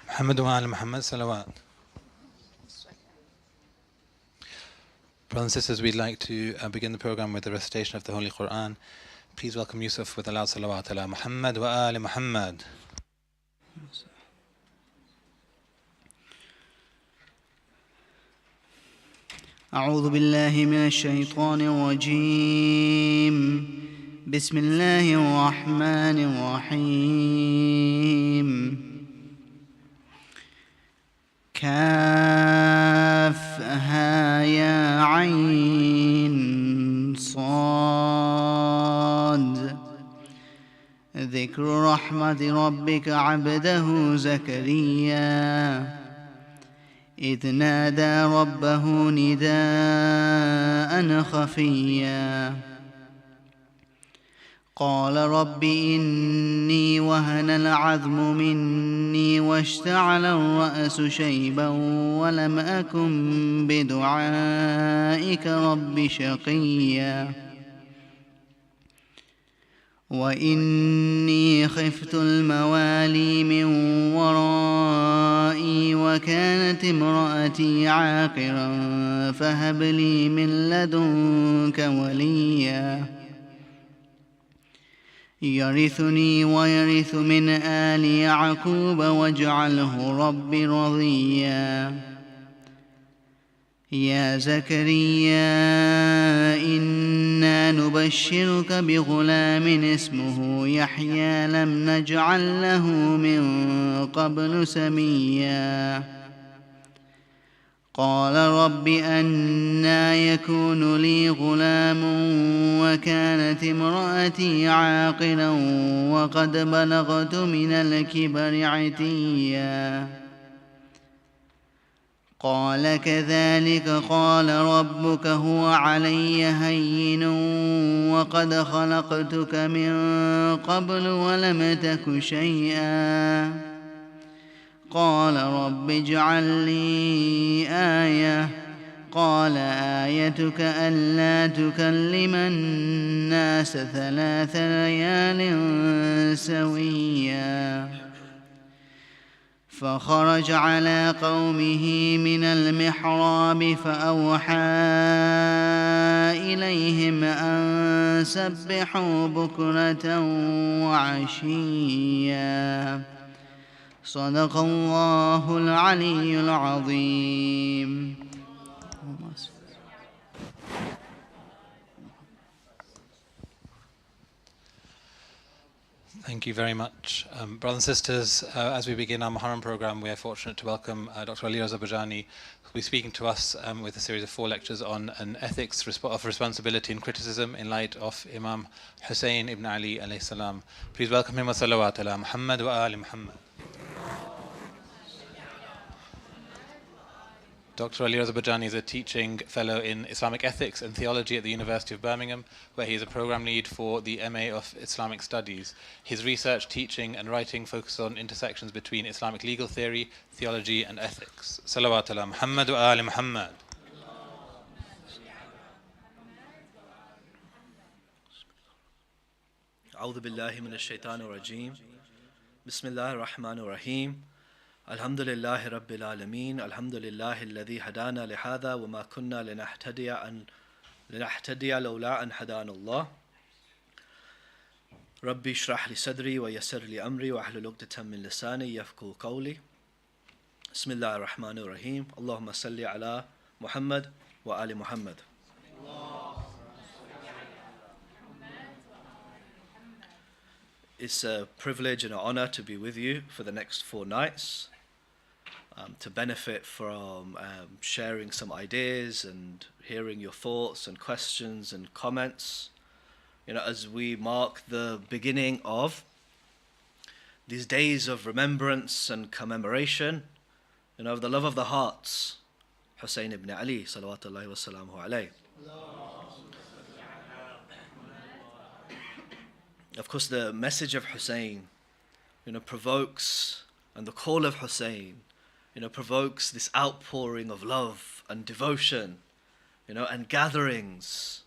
محمد وآل Muhammad salawat. Brothers and sisters, we'd like to begin the program with the recitation of the Holy Quran. Please welcome Yusuf with a loud salawat ala Muhammad wa Ali Muhammad. أعوذ بالله من الشيطان الرجيم. بسم الله الرحمن الرحيم. كافها يا عين صاد. ذكر رحمة ربك عبده زكريا إذ نادى ربه نداء خفيا قال رب إني وهن العظم مني واشتعل الرأس شيبا ولم أكن بدعائك رب شقيا وإني خفت الموالي من ورائي وكانت امرأتي عاقرا فهب لي من لدنك وليا يرثني ويرث من آل يعقوب واجعله رب رضيا يا زكريا إنا نبشرك بغلام اسمه يحيى لم نجعل له من قبل سميا قال رب أنى يكون لي غلام وكانت امرأتي عاقرا وقد بلغت من الكبر عتيا قال كذلك قال ربك هو علي هين وقد خلقتك من قبل ولم تك شيئا قال رب اجعل لي آية قال آيتك ألا تكلم الناس 3 ليال سويا فخرج على قومه من المحراب فأوحى إليهم أن سبحوا بكرة وعشيا صدق الله العلي العظيم. Thank you very much. Brothers and sisters, as we begin our MUHARRAM program, we are fortunate to welcome Dr. Ali-Reza Bhojani, who will be speaking to us with a series of 4 lectures on an ethics of responsibility and criticism in light of Imam Husayn ibn Ali alayhi salam. Please welcome him wa salawat ala Muhammad wa Ali Muhammad. Dr. Ali-Reza Bhojani is a teaching fellow in Islamic Ethics and Theology at the University of Birmingham, where he is a program lead for the MA of Islamic Studies. His research, teaching and writing focus on intersections between Islamic legal theory, theology and ethics. Salawat ala Muhammad wa Ali Muhammad. أعوذ بالله من الشيطان الرجيم بسم الله الرحمن الرحيم الحمد لله رب العالمين الحمد لله الذي هدانا لهذا وما كنا لنهتدي لولا أن هدانا الله ربي اشرح لي صدري ويسر لي أمري واحلل عقدة من لساني يفقهوا قولي بسم الله الرحمن الرحيم اللهم صل على محمد وآل محمد. It's a privilege and an honor to be with you for the next 4 nights, to benefit from sharing some ideas and hearing your thoughts and questions and comments, as we mark the beginning of these days of remembrance and commemoration, of the love of the hearts, Hussain ibn Ali, salawatullahi wa salamuhu alayhi. Of course, the message of Hussein, provokes, and the call of Hussein, provokes this outpouring of love and devotion, and gatherings,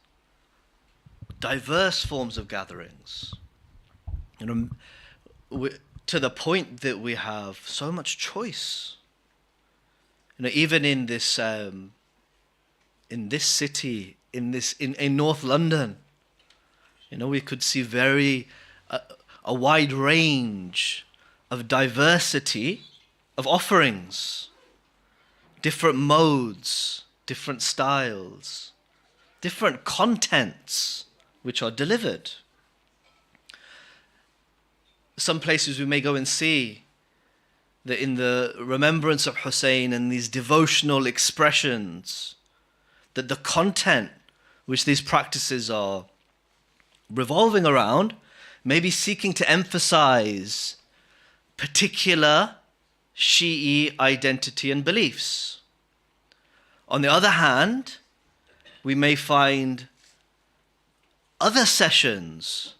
diverse forms of gatherings. to the point that we have so much choice. Even in this city, in North London, we could see a wide range of diversity of offerings, different modes, different styles, different contents which are delivered. Some places we may go and see that in the remembrance of Hussain and these devotional expressions, that the content which these practices are revolving around may be seeking to emphasize particular Shi'i identity and beliefs. On the other hand, we may find other sessions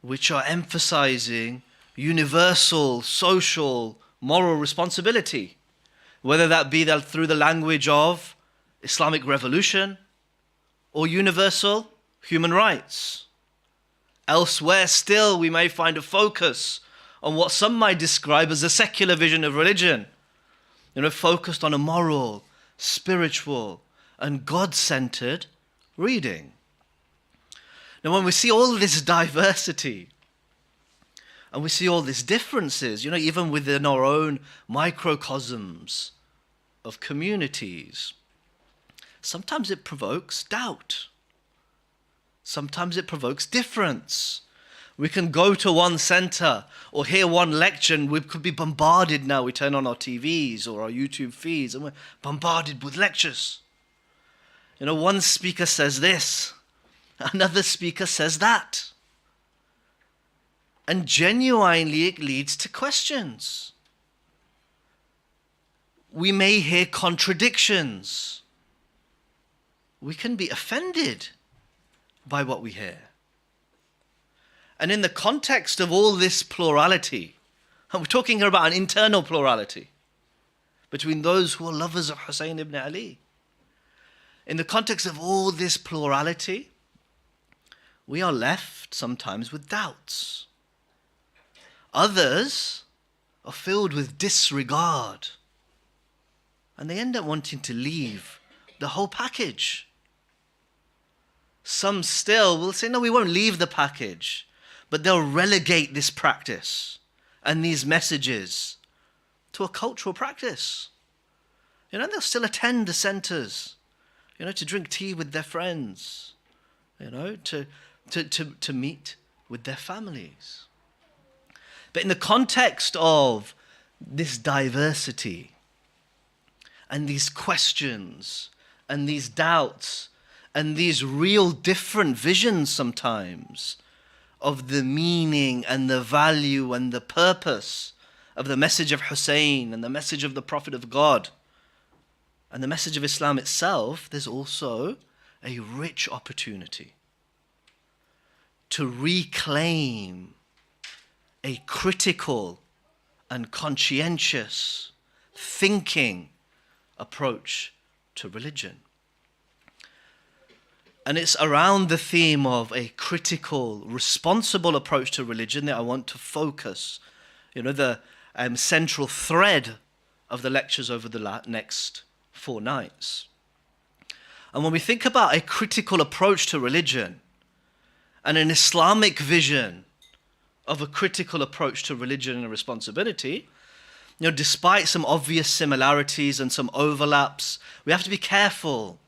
which are emphasizing universal, social, moral responsibility, whether that be through the language of Islamic revolution or universal human rights. Elsewhere still, we may find a focus on what some might describe as a secular vision of religion, focused on a moral, spiritual, and God-centered reading. Now, when we see all this diversity, and we see all these differences, even within our own microcosms of communities, sometimes it provokes doubt. Sometimes it provokes difference. We can go to one center or hear one lecture and we could be bombarded now. We turn on our TVs or our YouTube feeds and we're bombarded with lectures. One speaker says this, another speaker says that. And genuinely it leads to questions. We may hear contradictions. We can be offended by what we hear. And in the context of all this plurality, and we're talking here about an internal plurality between those who are lovers of Hussain ibn Ali. In the context of all this plurality, we are left sometimes with doubts. Others are filled with disregard, and they end up wanting to leave the whole package. Some still will say, no, we won't leave the package, but they'll relegate this practice and these messages to a cultural practice. They'll still attend the centers, to drink tea with their friends, to meet with their families. But in the context of this diversity and these questions and these doubts and these real different visions sometimes of the meaning and the value and the purpose of the message of Hussain and the message of the Prophet of God and the message of Islam itself, there's also a rich opportunity to reclaim a critical and conscientious thinking approach to religion. And it's around the theme of a critical, responsible approach to religion that I want to focus, the central thread of the lectures over the next 4 nights. And when we think about a critical approach to religion and an Islamic vision of a critical approach to religion and responsibility, despite some obvious similarities and some overlaps, we have to be careful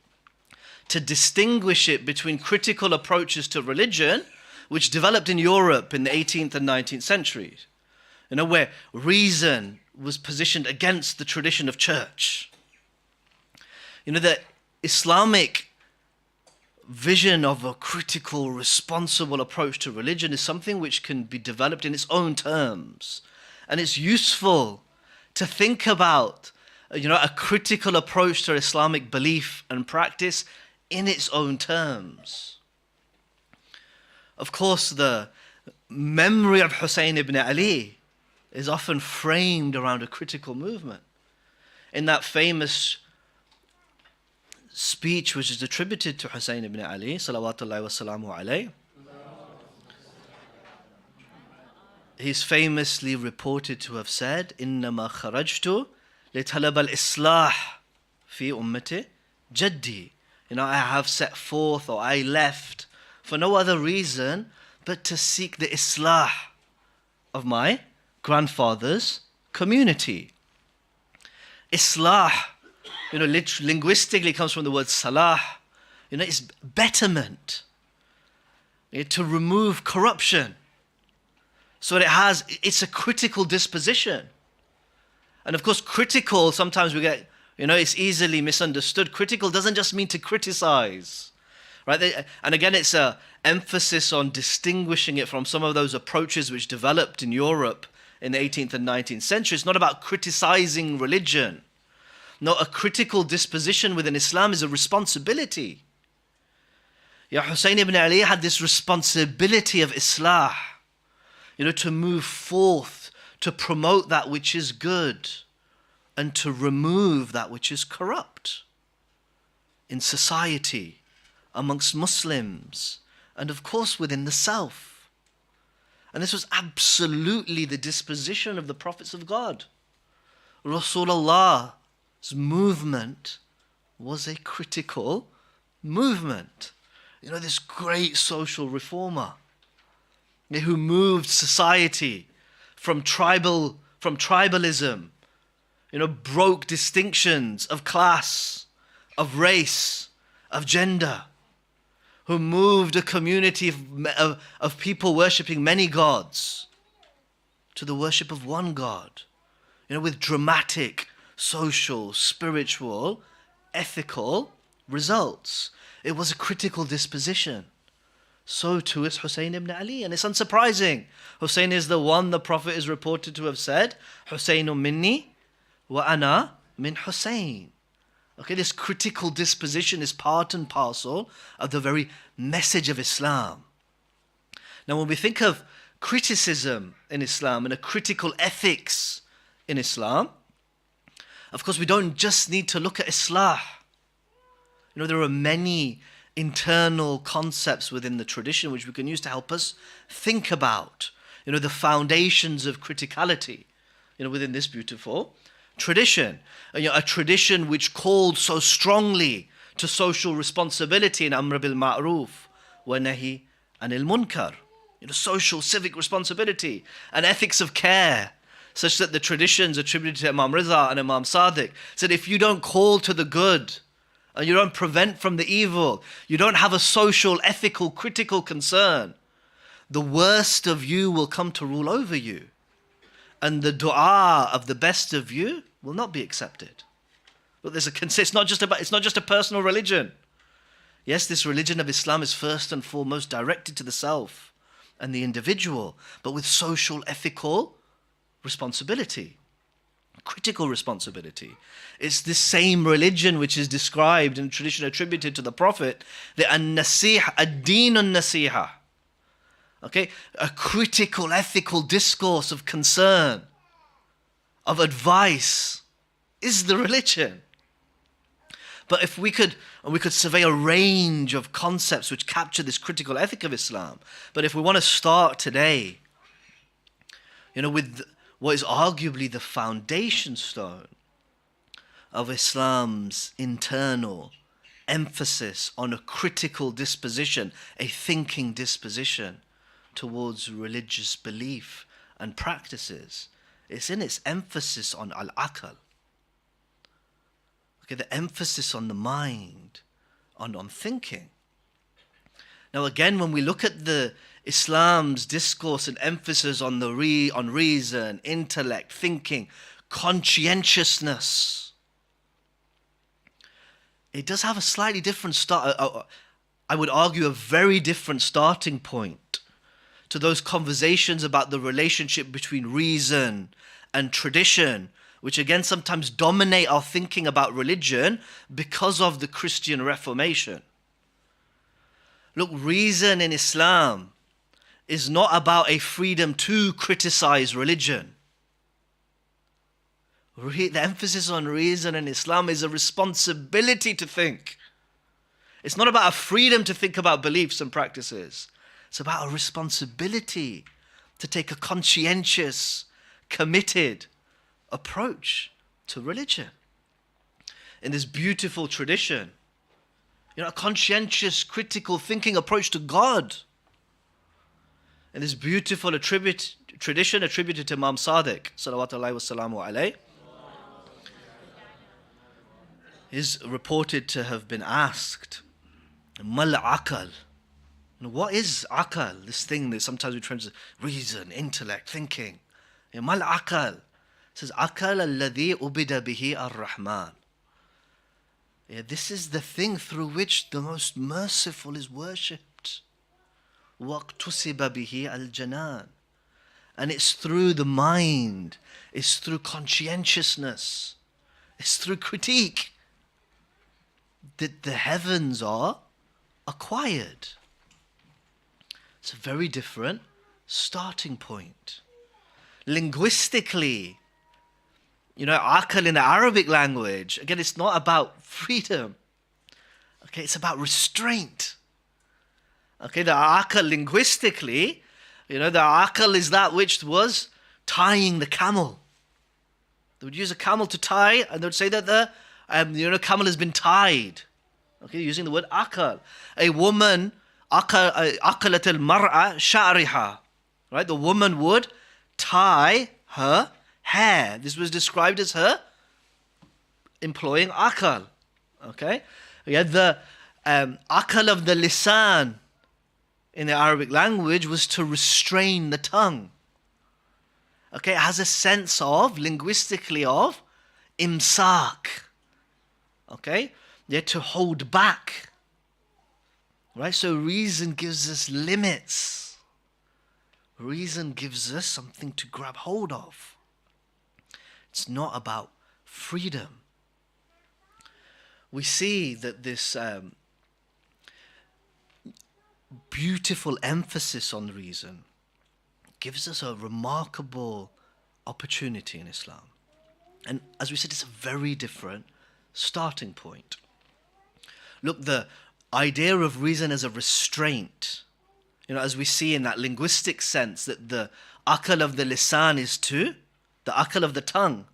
to distinguish it between critical approaches to religion, which developed in Europe in the 18th and 19th centuries, where reason was positioned against the tradition of church. The Islamic vision of a critical, responsible approach to religion is something which can be developed in its own terms. And it's useful to think about, a critical approach to Islamic belief and practice in its own terms. Of course, the memory of Hussain ibn Ali is often framed around a critical movement. In that famous speech which is attributed to Hussain ibn Ali, salawatullahi wa salamu alayhi, he's famously reported to have said, إِنَّمَا خَرَجْتُ لِطَلَبَ الْإِصْلَاحِ فِي أُمَّتِ جَدِّي. I have set forth, or I left, for no other reason but to seek the islah of my grandfather's community. Islah, linguistically comes from the word salah. It's betterment. To remove corruption. So it's a critical disposition. And of course, critical, sometimes we get, it's easily misunderstood. Critical doesn't just mean to criticize, right? And again, it's a emphasis on distinguishing it from some of those approaches which developed in Europe in the 18th and 19th century. It's not about criticizing religion. No, a critical disposition within Islam is a responsibility. Hussain ibn Ali had this responsibility of Islah, to move forth, to promote that which is good, and to remove that which is corrupt in society, amongst Muslims, and of course within the self. And this was absolutely the disposition of the prophets of God. Rasulullah's movement was a critical movement. This great social reformer who moved society from tribalism, broke distinctions of class, of race, of gender, who moved a community of people worshipping many gods to the worship of one God, with dramatic, social, spiritual, ethical results. It was a critical disposition. So too is Hussain ibn Ali, and it's unsurprising. Hussain is the one the Prophet is reported to have said, Husaynun minni wa ana min Hussain. Okay, this critical disposition is part and parcel of the very message of Islam. Now, when we think of criticism in Islam and a critical ethics in Islam, of course, we don't just need to look at Islah. There are many internal concepts within the tradition which we can use to help us think about, the foundations of criticality, within this beautiful tradition. A tradition which called so strongly to social responsibility in Amr bil Ma'ruf wa Nahi anil Munkar. Social civic responsibility and ethics of care, such that the traditions attributed to Imam Reza and Imam Sadiq said, if you don't call to the good, and you don't prevent from the evil, you don't have a social, ethical, critical concern, the worst of you will come to rule over you. And the dua of the best of you will not be accepted. But it's not just a personal religion. Yes, this religion of Islam is first and foremost directed to the self and the individual, but with social, ethical responsibility. Critical responsibility. It's the same religion which is described in tradition attributed to the Prophet, the an-nasiha, ad-din an-nasiha. Okay, a critical ethical discourse of concern, of advice, is the religion. But if we could survey a range of concepts which capture this critical ethic of Islam, but if we want to start today, with what is arguably the foundation stone of Islam's internal emphasis on a critical disposition, a thinking disposition towards religious belief and practices, it's in its emphasis on al-aql. Okay, the emphasis on the mind, on thinking. Now again, when we look at the Islam's discourse and emphasis on on reason, intellect, thinking, conscientiousness, it does have a slightly different start. I would argue a very different starting point to those conversations about the relationship between reason and tradition, which again sometimes dominate our thinking about religion because of the Christian Reformation. Look, reason in Islam is not about a freedom to criticize religion. The emphasis on reason in Islam is a responsibility to think. It's not about a freedom to think about beliefs and practices. It's about a responsibility to take a conscientious, committed approach to religion. In this beautiful tradition, a conscientious, critical thinking approach to God. In this beautiful tradition attributed to Imam Sadiq, salawatullahi wassalamu alayhi, is reported to have been asked, Mal aqal? What is aqal? This thing that sometimes we translate reason, intellect, thinking. Mal aqal? It says, aqal alladhi ubida bihi ar-Rahman. This is the thing through which the most merciful is worshipped. وَاقْتُسِبَ بِهِ الْجَنَانِ. And it's through the mind, it's through conscientiousness, it's through critique that the heavens are acquired. It's a very different starting point. Linguistically, aqal in the Arabic language, again, it's not about freedom. Okay, it's about restraint. Okay, the aqal linguistically, the aqal is that which was tying the camel. They would use a camel to tie, and they would say that the camel has been tied. Okay, using the word aqal. A woman, aqalat al-mar'a sha'riha. Right, the woman would tie her hair. This was described as her employing aqal. Okay, we had the aqal of the lisan in the Arabic language was to restrain the tongue. Okay, it has a sense of, linguistically, of imsak. Okay, to hold back. Right, so reason gives us limits. Reason gives us something to grab hold of. It's not about freedom. We see that this beautiful emphasis on reason gives us a remarkable opportunity in Islam. And as we said, it's a very different starting point. Look, the idea of reason as a restraint, as we see in that linguistic sense, that the aqal of the lisan is to, the aqal of the tongue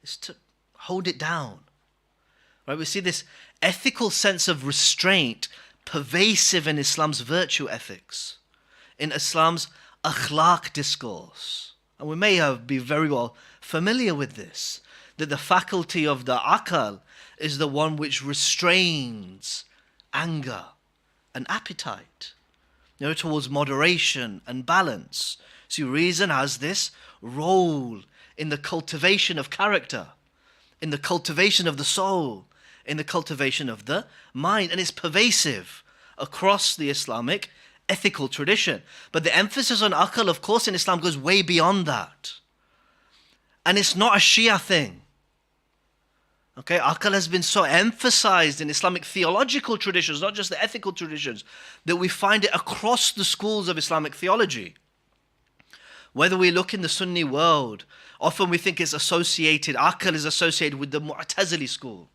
is to hold it down. Right? We see this ethical sense of restraint pervasive in Islam's virtue ethics, in Islam's akhlaq discourse. And we may be very well familiar with this, that the faculty of the aqal is the one which restrains anger and appetite, towards moderation and balance. See, reason has this role in the cultivation of character, in the cultivation of the soul, in the cultivation of the mind, and it's pervasive across the Islamic ethical tradition. But the emphasis on aqal, of course, in Islam goes way beyond that. And it's not a Shia thing. Okay, aqal has been so emphasized in Islamic theological traditions, not just the ethical traditions, that we find it across the schools of Islamic theology. Whether we look in the Sunni world, often we think it's associated, aqal is associated with the Mu'tazili school,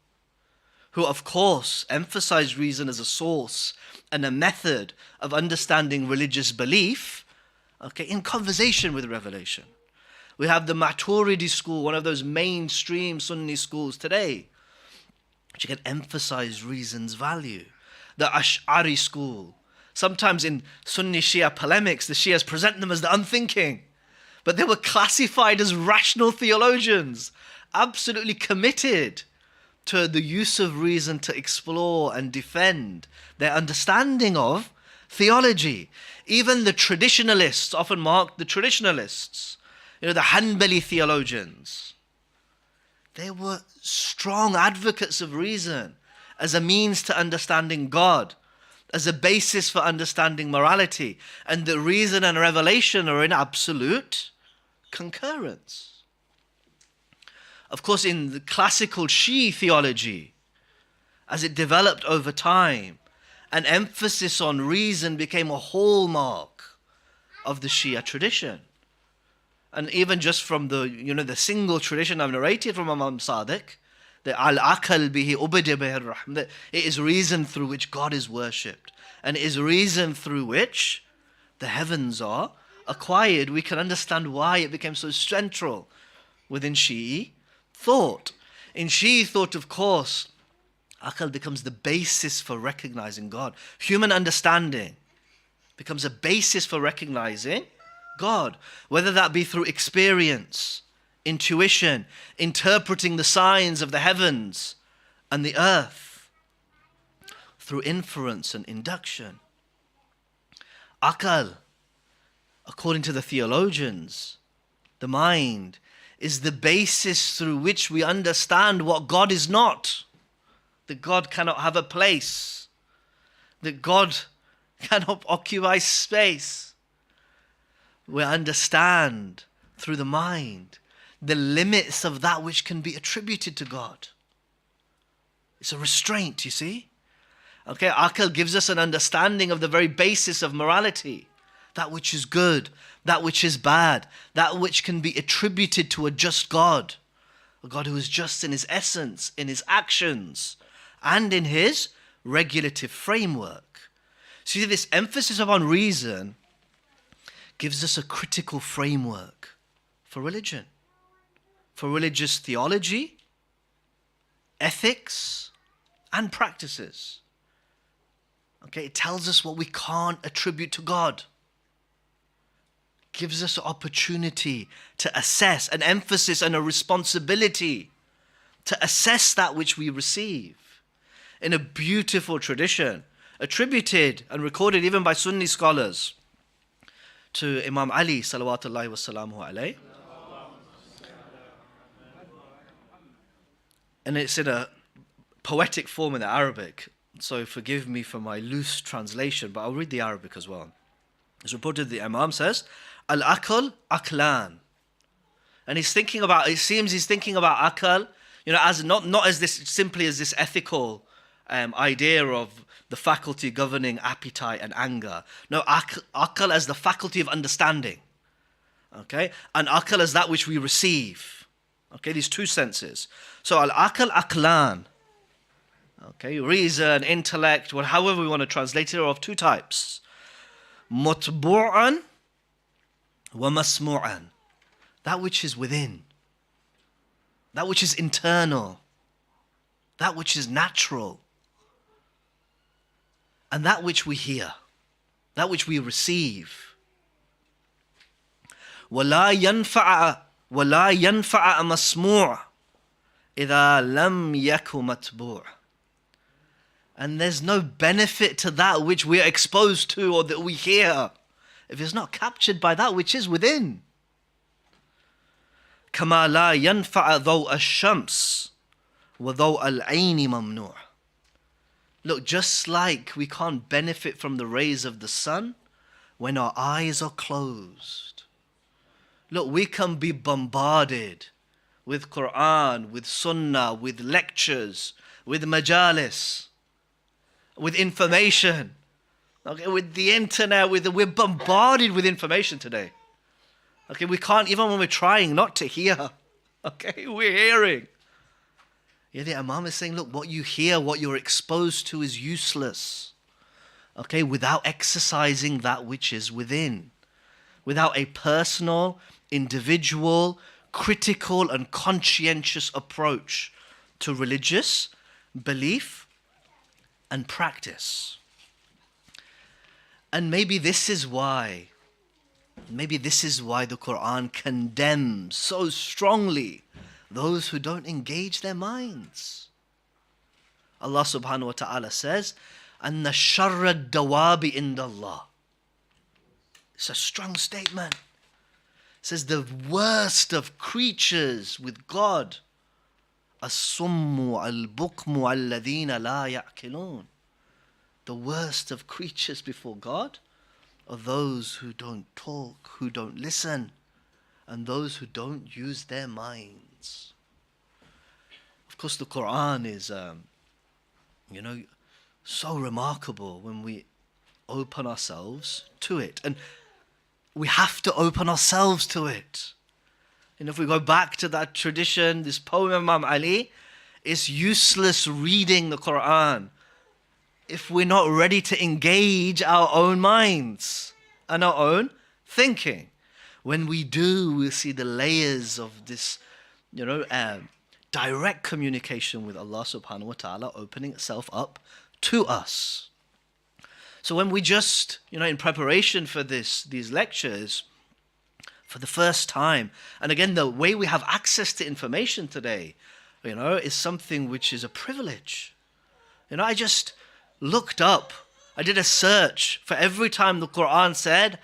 who of course emphasize reason as a source and a method of understanding religious belief, okay, in conversation with revelation. We have the Maturidi school, one of those mainstream Sunni schools today, which can emphasize reason's value. The Ash'ari school. Sometimes in Sunni Shia polemics, the Shias present them as the unthinking, but they were classified as rational theologians, absolutely committed to the use of reason to explore and defend their understanding of theology. Even the traditionalists, often marked the traditionalists, the Hanbali theologians, they were strong advocates of reason as a means to understanding God, as a basis for understanding morality, and that reason and revelation are in absolute concurrence. Of course, in the classical Shia theology, as it developed over time, an emphasis on reason became a hallmark of the Shia tradition. And even just from the single tradition I've narrated from Imam Sadiq, the al-aqal bihi ubida bihi ar-rahm, that it is reason through which God is worshipped, and it is reason through which the heavens are acquired, we can understand why it became so central within Shi'i thought. In Shi'i thought, of course, Aql becomes the basis for recognizing God. Human understanding becomes a basis for recognizing God, whether that be through experience, intuition, interpreting the signs of the heavens and the earth, through inference and induction. Aql, according to the theologians, the mind, is the basis through which we understand what God is not. That God cannot have a place. That God cannot occupy space. We understand through the mind the limits of that which can be attributed to God. It's a restraint, you see. Okay, Aql gives us an understanding of the very basis of morality. That which is good, that which is bad, that which can be attributed to a just God. A God who is just in his essence, in his actions, and in his regulative framework. See, this emphasis upon reason gives us a critical framework for religion, for religious theology, ethics, and practices. Okay, it tells us what we can't attribute to God. Gives us an opportunity to assess, an emphasis and a responsibility to assess that which we receive in a beautiful tradition, attributed and recorded even by Sunni scholars to Imam Ali salawatullahi wassalamu alayhi. And it's in a poetic form in the Arabic, so forgive me for my loose translation, but I'll read the Arabic as well. It's reported the Imam says, Al-Aql Aqlan. And he's thinking about, it seems he's thinking about Aql, you know, as not as this, simply as this ethical idea of the faculty governing appetite and anger. No, Aql as the faculty of understanding. Okay? And Aql as that which we receive. Okay, these two senses. So Al-Aql Aqlan. Okay, reason, intellect, however we want to translate it, are of two types. Mutbu'an wa masmu'an. That which is within. That which is internal. That which is natural. And that which we hear. That which we receive. وَلَا يَنْفَعَ مَسْمُوعًا إِذَا لَمْ يَكُ مَتْبُوعًا. And there's no benefit to that which we are exposed to or that we hear if it's not captured by that which is within. كَمَا لَا يَنْفَعَ ضَوْءَ الشَّمْسِ وَضَوْءَ الْعَيْنِ مَمْنُوعًا. Look, just like we can't benefit from the rays of the sun when our eyes are closed. Look, we can be bombarded with Quran, with Sunnah, with lectures, with majalis, with information, okay, with the internet, we're bombarded with information today. Okay, we can't, even when we're trying not to hear, okay, we're hearing. Yeah, the Imam is saying, look, what you hear, what you're exposed to is useless. Okay, without exercising that which is within. Without a personal, individual, critical and conscientious approach to religious belief and practice. And maybe this is why the Quran condemns so strongly those who don't engage their minds. Allah subhanahu wa ta'ala says, أَنَّ شَرَّ الدَّوَابِ عِنْدَ اللَّهِ. It's a strong statement. It says the worst of creatures with God, الصُّمُّ الْبُكْمُ الَّذِينَ لَا يَعْقِلُونَ. The worst of creatures before God are those who don't talk, who don't listen, and those who don't use their minds. Of course, the Quran is, so remarkable when we open ourselves to it. And we have to open ourselves to it. And if we go back to that tradition, this poem of Imam Ali, it's useless reading the Quran if we're not ready to engage our own minds and our own thinking. When we do, we'll see the layers of this, direct communication with Allah subhanahu wa ta'ala opening itself up to us. So when we just, in preparation for these lectures, for the first time, and again, the way we have access to information today, is something which is a privilege. I just looked up, I did a search for every time the Quran said,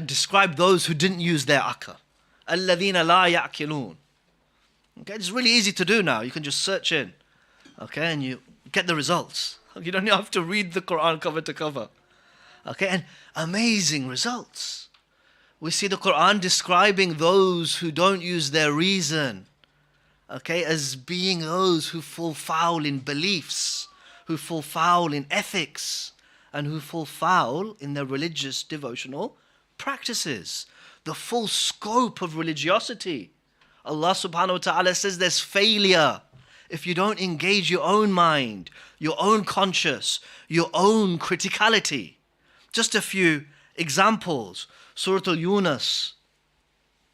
describe those who didn't use their akal. الَّذِينَ لَا يَعْقِلُونَ. Okay, it's really easy to do now. You can just search in, okay, and you get the results. You don't have to read the Quran cover to cover. Okay, and amazing results. We see the Quran describing those who don't use their reason, okay, as being those who fall foul in beliefs, who fall foul in ethics, and who fall foul in their religious devotional practices. The full scope of religiosity. Allah subhanahu wa ta'ala says there's failure if you don't engage your own mind, your own conscience, your own criticality. Just a few examples. Surah Al-Yunus,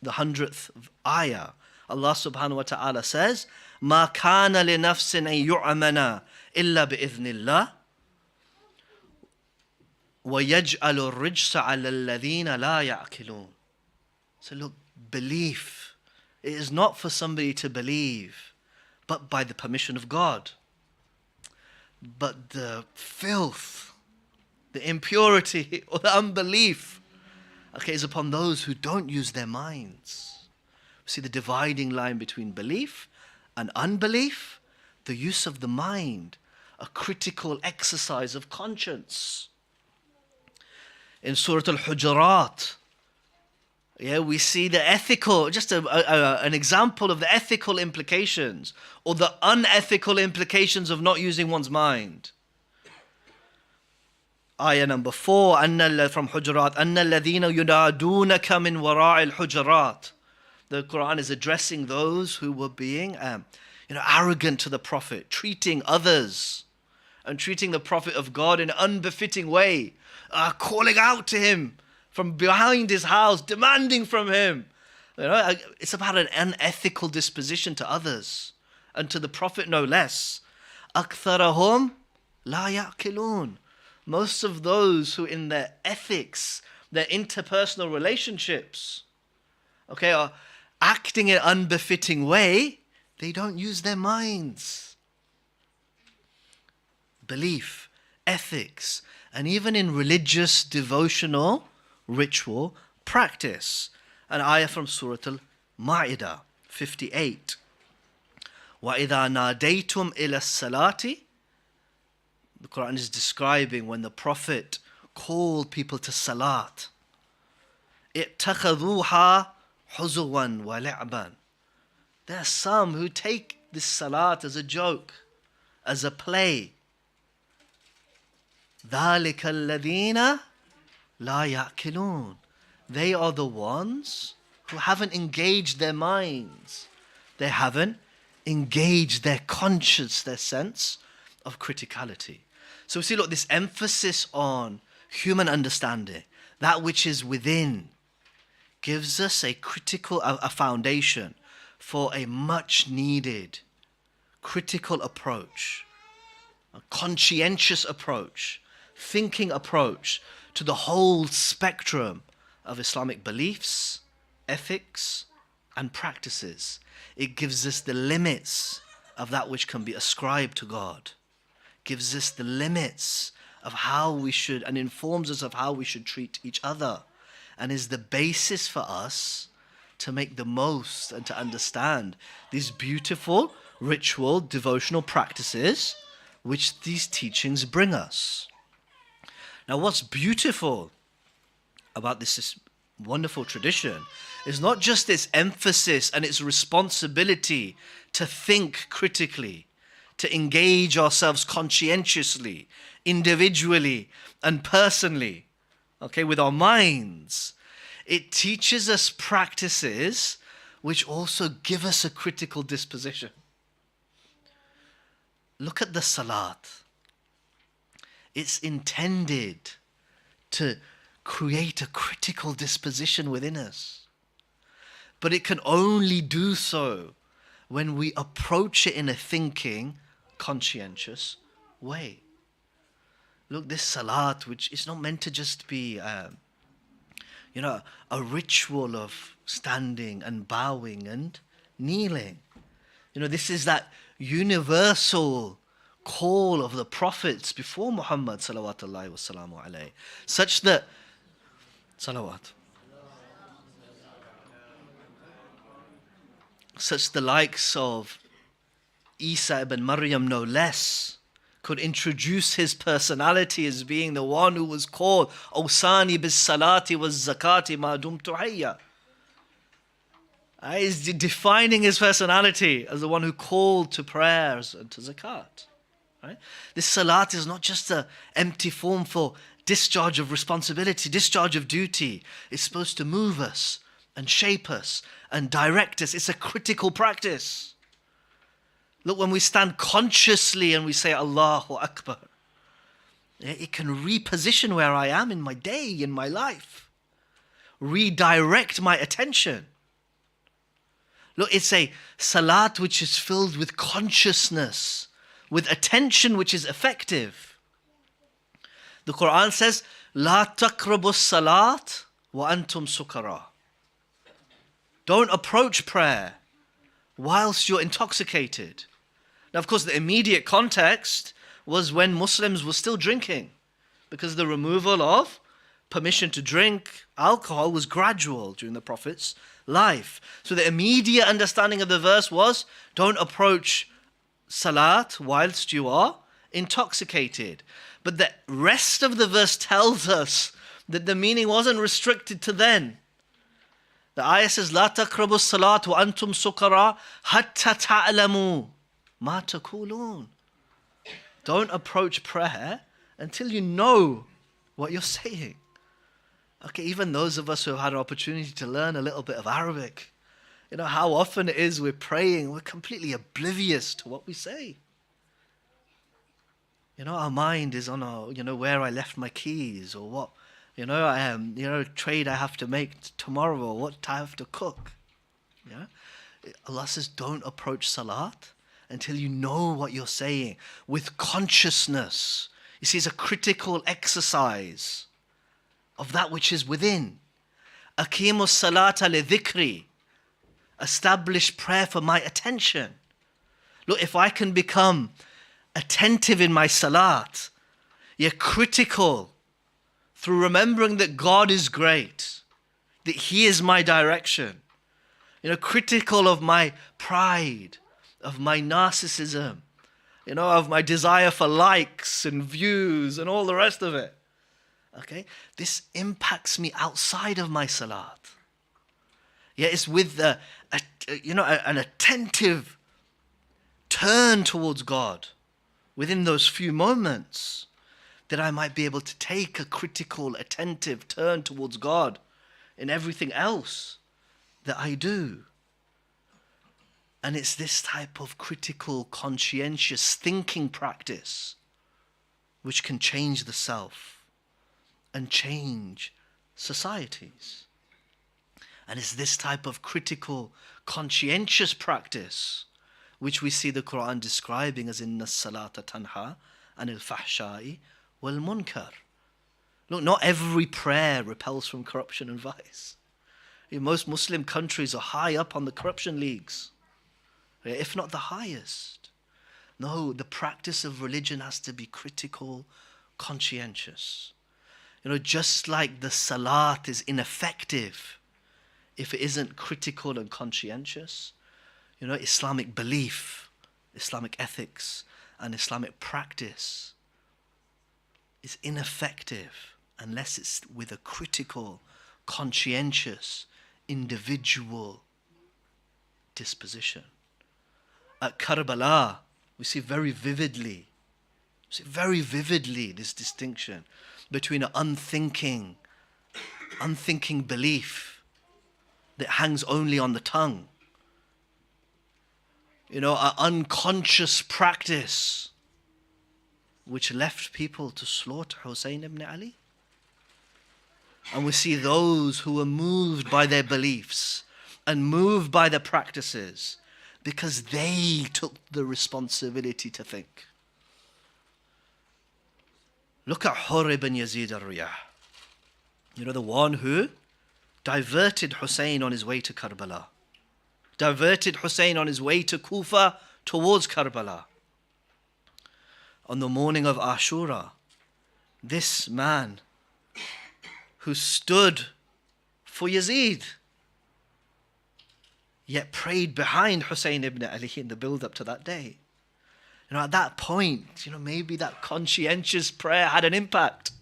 the 100th ayah. Allah subhanahu wa ta'ala says, مَا كَانَ لِنَفْسٍ أَن يُعْمَنَا إِلَّا بِإِذْنِ اللَّهِ وَيَجْعَلُ الرِّجْسَ عَلَى الَّذِينَ لَا يَعْقِلُونَ. So look, belief. It is not for somebody to believe, but by the permission of God. But the filth, the impurity, or the unbelief, okay, is upon those who don't use their minds. See the dividing line between belief and unbelief? The use of the mind, a critical exercise of conscience. In Surah Al-Hujurat, we see the ethical, just an example of the ethical implications or the unethical implications of not using one's mind. Ayah number 4, from Hujurat, أَنَّ الَّذِينَ يُنَادُونَكَ مِنْ وَرَاءِ الْحُجُرَاتِ. The Quran is addressing those who were being arrogant to the Prophet, treating others and treating the Prophet of God in an unbefitting way, calling out to him from behind his house, demanding from him. It's about an unethical disposition to others and to the Prophet no less. أَكْثَرَهُمْ لَا يَعْقِلُونَ. Most of those who in their ethics, their interpersonal relationships, okay, are acting in an unbefitting way, they don't use their minds. Belief, ethics, and even in religious, devotional, ritual practice. An ayah from Surah Al-Ma'idah 58. وَإِذَا نَادَيْتُمْ إِلَى الصَّلَاةِ. The Quran is describing when the Prophet called people to salat. اتَّخَذُوهَا حُزُوًا وَلَعْبًا. There are some who take this salat as a joke, as a play. ذَلِكَ الَّذِينَ لَا يَعْقِلُونَ. They are the ones who haven't engaged their minds. They haven't engaged their conscience, their sense of criticality. So we see, look, this emphasis on human understanding, that which is within, gives us a foundation for a much needed critical approach, a conscientious approach, thinking approach to the whole spectrum of Islamic beliefs, ethics, and practices. It gives us the limits of that which can be ascribed to God, gives us the limits of how we should, and informs us of how we should treat each other, and is the basis for us to make the most and to understand these beautiful ritual devotional practices which these teachings bring us. Now, what's beautiful about this wonderful tradition is not just its emphasis and its responsibility to think critically, to engage ourselves conscientiously, individually and personally, okay, with our minds. It teaches us practices which also give us a critical disposition. Look at the salat. It's intended to create a critical disposition within us. But it can only do so when we approach it in a thinking, conscientious way. Look, this salat, which is not meant to just be, a ritual of standing and bowing and kneeling. This is that universal call of the prophets before Muhammad salawatullahi wassalamu alayhi, such that the likes of Isa ibn Maryam, no less, could introduce his personality as being the one who was called Awsani bis salati was zakati ma dumtu hayya. He's defining his personality as the one who called to prayers and to zakat. Right? This salat is not just an empty form for discharge of responsibility, discharge of duty. It's supposed to move us and shape us and direct us. It's a critical practice. Look, when we stand consciously and we say Allahu Akbar, it can reposition where I am in my day, in my life. Redirect my attention. Look, it's a salat which is filled with consciousness, with attention which is effective. The Quran says, La taqrabu salat wa antum sukara. Don't approach prayer whilst you're intoxicated. Now, of course, the immediate context was when Muslims were still drinking, because the removal of permission to drink alcohol was gradual during the Prophet's life. So the immediate understanding of the verse was, don't approach salat whilst you are intoxicated. But the rest of the verse tells us that the meaning wasn't restricted to then. The ayah says, La taqrabu salat wa antum sukara hatta ta'lamu ma taqulun. Don't approach prayer until you know what you're saying. Okay, even those of us who have had an opportunity to learn a little bit of Arabic, how often it is we're praying, we're completely oblivious to what we say. Our mind is on where I left my keys, or what, trade I have to make tomorrow, or what I have to cook. Yeah? Allah says, don't approach salat until you know what you're saying with consciousness. You see, it's a critical exercise of that which is within. Aqimu salata li dhikri. Establish prayer for my attention. Look, if I can become attentive in my salat, yet critical through remembering that God is great, that He is my direction, critical of my pride, of my narcissism, of my desire for likes and views and all the rest of it. Okay, this impacts me outside of my salat. Yeah, it's with an attentive turn towards God within those few moments that I might be able to take a critical, attentive turn towards God in everything else that I do. And it's this type of critical, conscientious thinking practice which can change the self and change societies. And it's this type of critical, conscientious practice which we see the Quran describing as inna salata tanha anil fahshai wal munkar. Look, not every prayer repels from corruption and vice. Most Muslim countries are high up on the corruption leagues, if not the highest. No, the practice of religion has to be critical, conscientious. Just like the salat is ineffective if it isn't critical and conscientious, Islamic belief, Islamic ethics, and Islamic practice is ineffective unless it's with a critical, conscientious, individual disposition. At Karbala, we see very vividly this distinction between an unthinking belief that hangs only on the tongue, an unconscious practice which left people to slaughter Hussain ibn Ali. And we see those who were moved by their beliefs and moved by their practices because they took the responsibility to think. Look at Hurr ibn Yazid al-Riyah. You know, the one who diverted Hussain on his way to Karbala. Diverted Hussain on his way to Kufa towards Karbala. On the morning of Ashura, this man who stood for Yazid, yet prayed behind Hussain ibn Ali in the build-up to that day. You know, at that point, you know, maybe that conscientious prayer had an impact.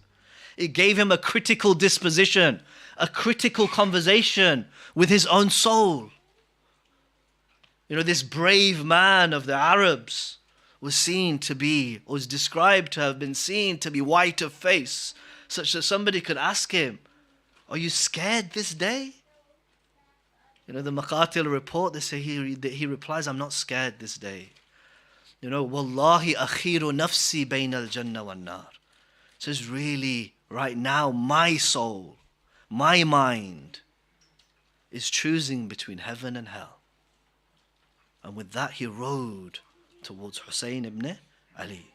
It gave him a critical disposition, a critical conversation with his own soul. You know, this brave man of the Arabs was seen to be, or was described to have been seen to be white of face, such that somebody could ask him, are you scared this day? You know, the Maqatil report, they say he replies, I'm not scared this day. You know, Wallahi akhiru nafsi bayn al-jannah wan-nar. Says really, right now, my soul, my mind is choosing between heaven and hell. And with that, he rode towards Hussain ibn Ali.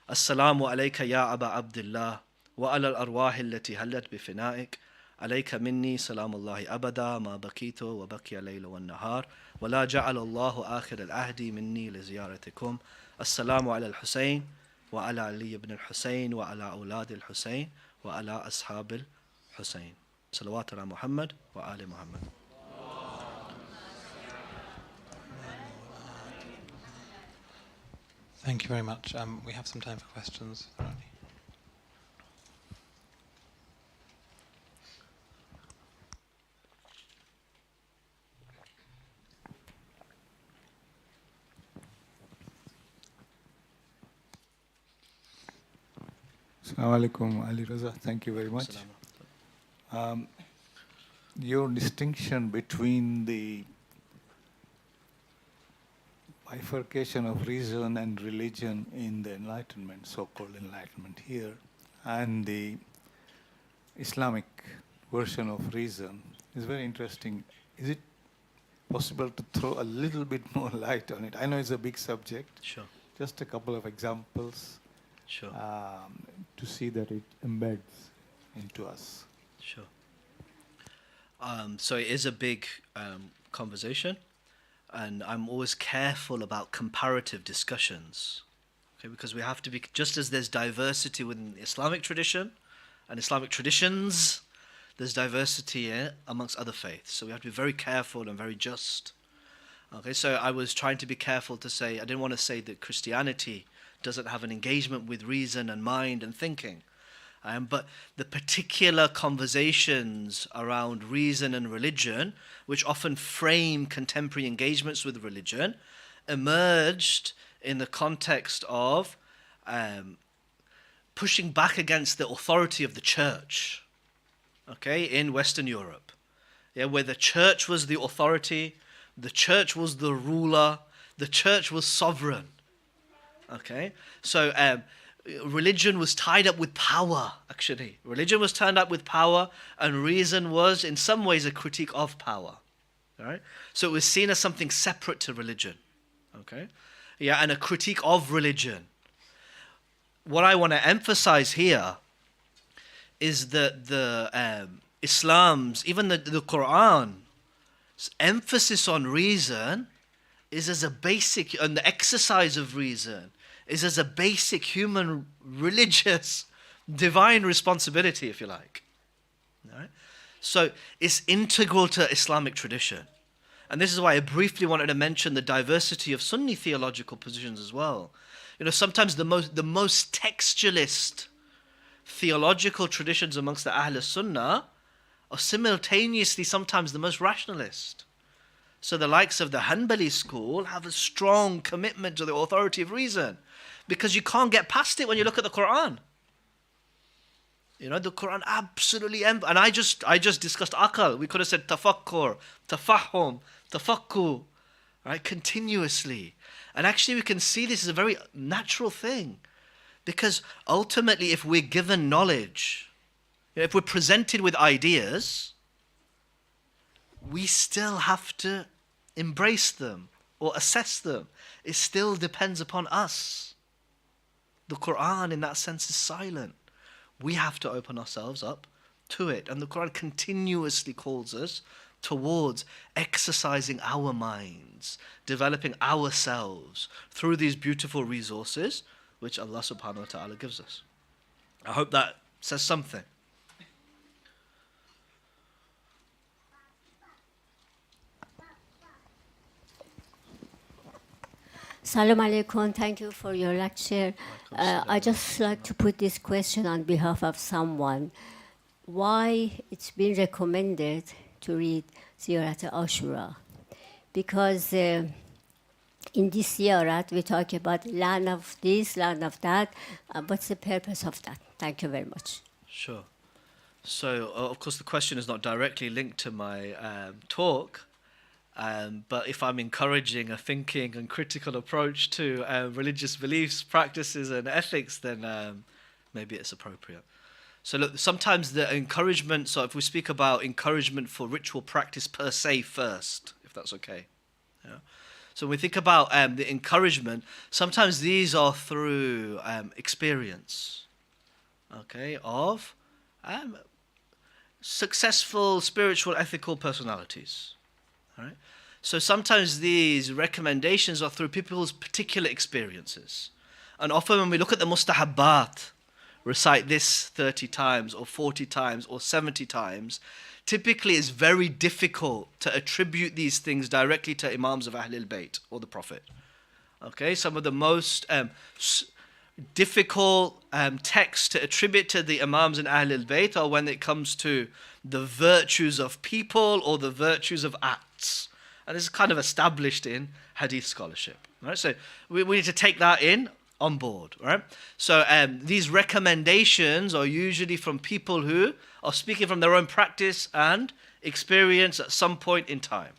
Assalamu alayka ya Aba Abdullah wa ala al-arwah allati hallat bi fina'ik. عليك مني سلام الله أبدا ما بكيت وبكي الليل والنهار ولا جعل الله آخر العهد مني لزيارتكم السلام على الحسين وعلى علي بن الحسين وعلى أولاد الحسين وعلى أصحاب الحسين صلوات على محمد وآل محمد. Thank you very much. We have some time for questions. Assalamu alaikum, Ali-Reza. Thank you very much. Your distinction between the bifurcation of reason and religion in the Enlightenment, so-called Enlightenment here, and the Islamic version of reason is very interesting. Is it possible to throw a little bit more light on it? I know it's a big subject. Sure. Just a couple of examples. Sure. To see that it embeds into us. Sure. So it is a big conversation, and I'm always careful about comparative discussions, okay? Because we have to be, just as there's diversity within the Islamic tradition and Islamic traditions, there's diversity amongst other faiths. So we have to be very careful and very just. Okay, so I was trying to be careful to say, I didn't want to say that Christianity doesn't have an engagement with reason and mind and thinking. But the particular conversations around reason and religion, which often frame contemporary engagements with religion, emerged in the context of pushing back against the authority of the church, okay, in Western Europe, where the church was the authority, the church was the ruler, the church was sovereign. Okay, so religion was tied up with power, actually. Religion was tied up with power, and reason was, in some ways, a critique of power. All right? So it was seen as something separate to religion. Okay? Yeah, and a critique of religion. What I want to emphasize here is that the Islam's, even the Quran's emphasis on reason is as a basic, and the exercise of reason is as a basic human, religious, divine responsibility, if you like. All right? So it's integral to Islamic tradition. And this is why I briefly wanted to mention the diversity of Sunni theological positions as well. You know, sometimes the most textualist theological traditions amongst the Ahl Sunnah are simultaneously sometimes the most rationalist. So the likes of the Hanbali school have a strong commitment to the authority of reason, because you can't get past it when you look at the Quran. You know, the Quran absolutely, and I just discussed akal. We could have said tafakkur, tafahum, tafakku, right, continuously. And actually we can see this is a very natural thing, because ultimately if we're given knowledge, If we're presented with ideas, we still have to embrace them or assess them. It still depends upon us. The Quran in that sense is silent. We have to open ourselves up to it. And the Quran continuously calls us towards exercising our minds, developing ourselves through these beautiful resources which Allah subhanahu wa ta'ala gives us. I hope that says something. Salam alaikum, thank you for your lecture. I just like to put this question on behalf of someone. Why it's been recommended to read Ziyarat Ashura? Because in this Ziyarat we talk about land of this, land of that. What's the purpose of that? Thank you very much. Sure. So, of course, the question is not directly linked to my talk. But if I'm encouraging a thinking and critical approach to religious beliefs, practices, and ethics, then maybe it's appropriate. So look, sometimes the encouragement, so if we speak about encouragement for ritual practice per se first, if that's okay. Yeah. So when we think about the encouragement, sometimes these are through experience, okay, of successful spiritual, ethical personalities. All right? So sometimes these recommendations are through people's particular experiences. And often when we look at the mustahabbat, recite this 30 times or 40 times or 70 times, typically it's very difficult to attribute these things directly to Imams of Ahlul Bayt or the Prophet. Okay, some of the most difficult texts to attribute to the Imams and Ahlul Bayt are when it comes to the virtues of people or the virtues of acts. And this is kind of established in Hadith scholarship. Right? So we need to take that on board. Right? So these recommendations are usually from people who are speaking from their own practice and experience at some point in time.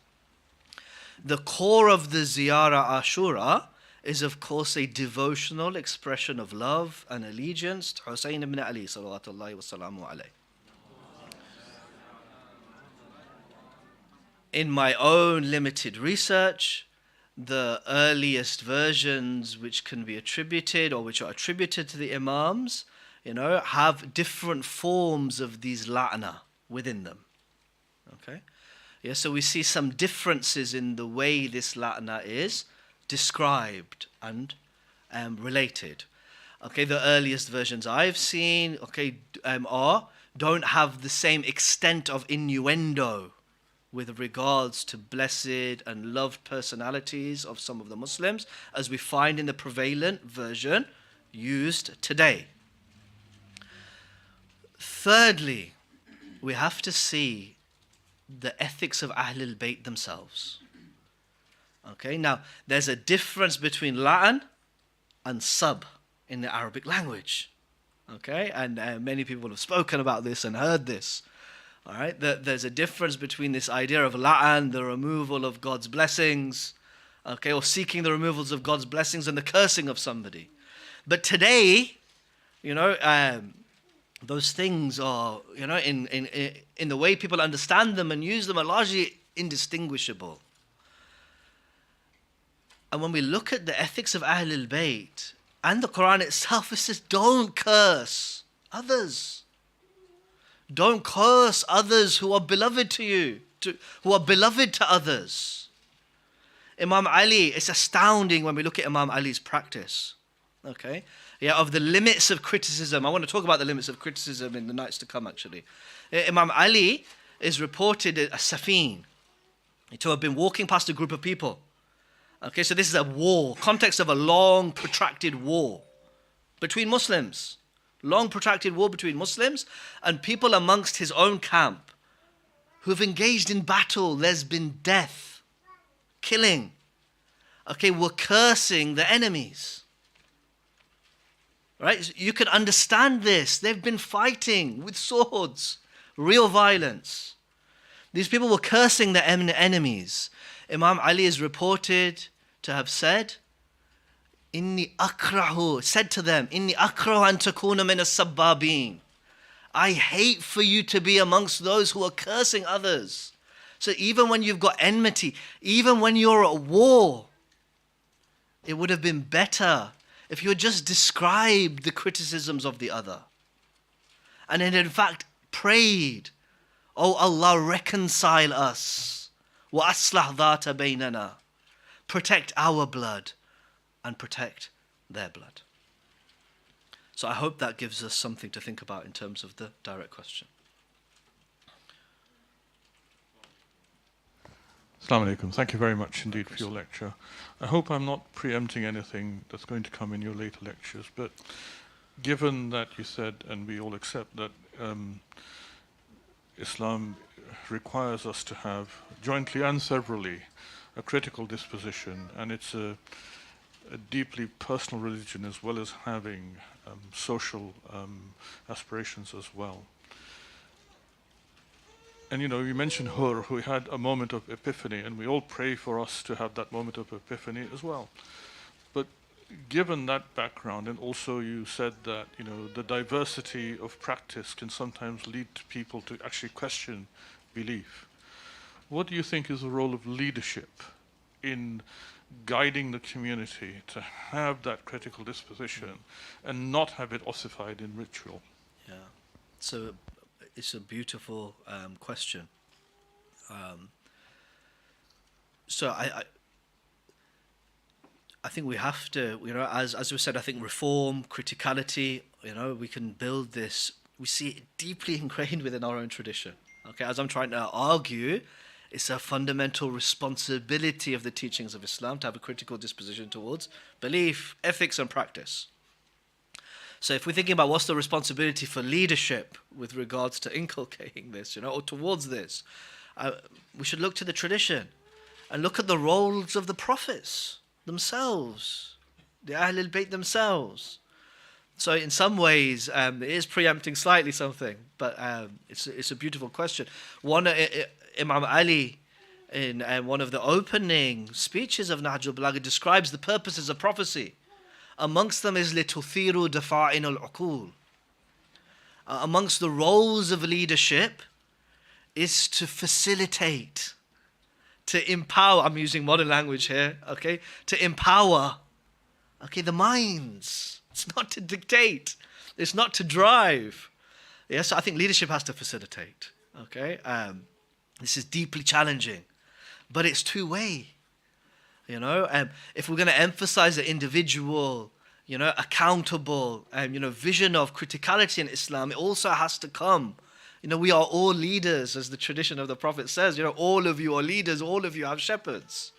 The core of the Ziyara Ashura is, of course, a devotional expression of love and allegiance to Hussain ibn Ali, salawatullahi wa salamu alayhi. In my own limited research, the earliest versions which can be attributed or which are attributed to the Imams, have different forms of these la'na within them. Okay? Yeah, so we see some differences in the way this la'na is described and related. Okay, the earliest versions I've seen, don't have the same extent of innuendo with regards to blessed and loved personalities of some of the Muslims, as we find in the prevalent version used today. Thirdly, we have to see the ethics of Ahlul Bayt themselves. Okay, now there's a difference between la'an and sab in the Arabic language. Okay, and many people have spoken about this and heard this. All right, there's a difference between this idea of la'an, the removal of God's blessings, okay, or seeking the removals of God's blessings and the cursing of somebody. But today, those things are, in the way people understand them and use them are largely indistinguishable. And when we look at the ethics of Ahlul Bayt and the Quran itself, it says, don't curse others. Don't curse others who are beloved to you, who are beloved to others. Imam Ali, it's astounding when we look at Imam Ali's practice. Okay? Yeah, of the limits of criticism. I want to talk about the limits of criticism in the nights to come, actually. Imam Ali is reported a Safin to have been walking past a group of people. Okay, so this is a war, context of a long, protracted war between Muslims. Long, protracted war between Muslims and people amongst his own camp who have engaged in battle. There's been death, killing. Okay, we're cursing the enemies. Right? So you can understand this. They've been fighting with swords, real violence. These people were cursing the enemies. Imam Ali is reported to have said, said to them, Inni akrahu an takuna min as-sabbabin. I hate for you to be amongst those who are cursing others. So even when you've got enmity, even when you're at war, it would have been better if you had just described the criticisms of the other. And then in fact prayed, Oh Allah, reconcile us. وَأَصْلَحْ ذَاتَ بَيْنَنَا. Protect our blood and protect their blood. So I hope that gives us something to think about in terms of the direct question. Assalamu alaikum. Thank you very much indeed for your lecture. I hope I'm not preempting anything that's going to come in your later lectures, but given that you said, and we all accept that Islam requires us to have, jointly and severally, a critical disposition, and it's a deeply personal religion as well as having social aspirations as well. And you mentioned Hur, who had a moment of epiphany, and we all pray for us to have that moment of epiphany as well. But given that background, and also you said that the diversity of practice can sometimes lead to people to actually question belief. What do you think is the role of leadership in guiding the community to have that critical disposition and not have it ossified in ritual? Yeah, so it's a beautiful question. So I think we have to, as we said, I think reform, criticality, we can build this. We see it deeply ingrained within our own tradition. Okay, as I'm trying to argue, it's a fundamental responsibility of the teachings of Islam to have a critical disposition towards belief, ethics, and practice. So if we're thinking about what's the responsibility for leadership with regards to inculcating this, or towards this, we should look to the tradition and look at the roles of the prophets themselves, the Ahl al-Bayt themselves. So in some ways, it is preempting slightly something, but it's a beautiful question. Imam Ali, in one of the opening speeches of Nahj al-Balagha, describes the purposes of prophecy. Amongst them is لِتُثِيرُ دَفَائِنُ الْعُقُولِ. Amongst the roles of leadership is to facilitate, to empower, I'm using modern language here, okay, to empower, okay, the minds. It's not to dictate, it's not to drive. Yes, I think leadership has to facilitate, okay. This is deeply challenging, but it's two-way. If we're going to emphasize the individual, accountable, vision of criticality in Islam, it also has to come. We are all leaders, as the tradition of the Prophet says. All of you are leaders, all of you have shepherds.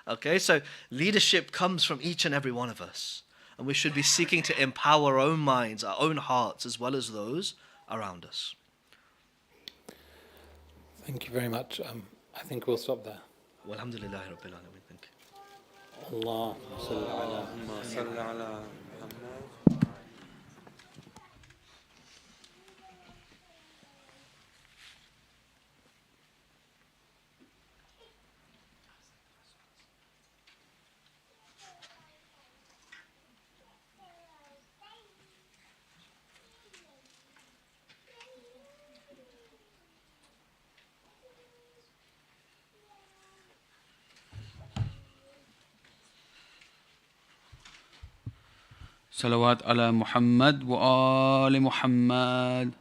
Okay, so leadership comes from each and every one of us. And we should be seeking to empower our own minds, our own hearts, as well as those around us. Thank you very much. I think we'll stop there. Walhamdulillahi Rabbil Alameen. Thank you. Allahumma salli ala Muhammad. صلوات على محمد وآل محمد.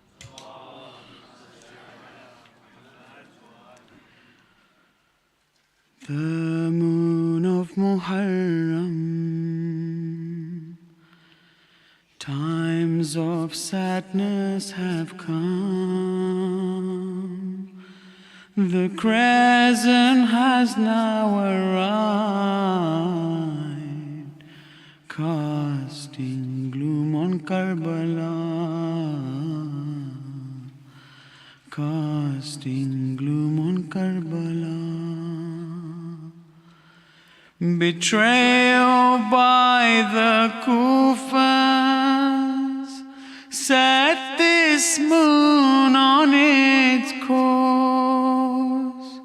The moon of Muharram, times of sadness have come. The crescent has now arrived, casting gloom on Karbala, casting gloom on Karbala. Betrayal by the Kufas set this moon on its course,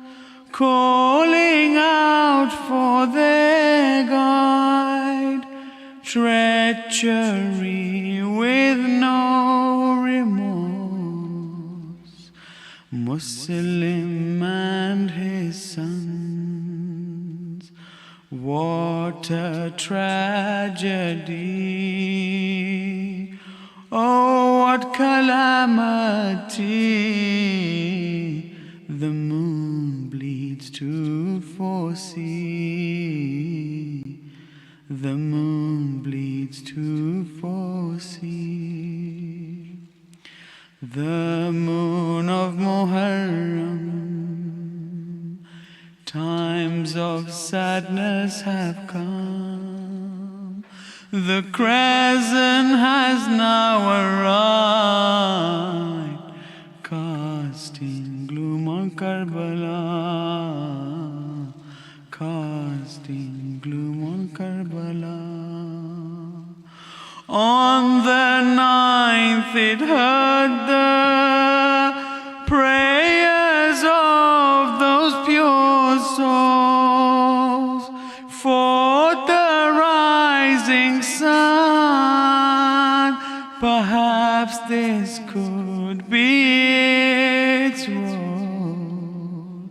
calling out for their guide, treachery with no remorse, Muslim and his sons. What a tragedy! Oh, what calamity! The moon bleeds to foresee. The moon bleeds to foresee. The moon of Muharram, times of sadness have come. The crescent has now arrived, casting gloom on Karbala, casting gloom on Karbala. On the 9th it heard the prayers of those pure souls for the rising sun. Perhaps this could be its role.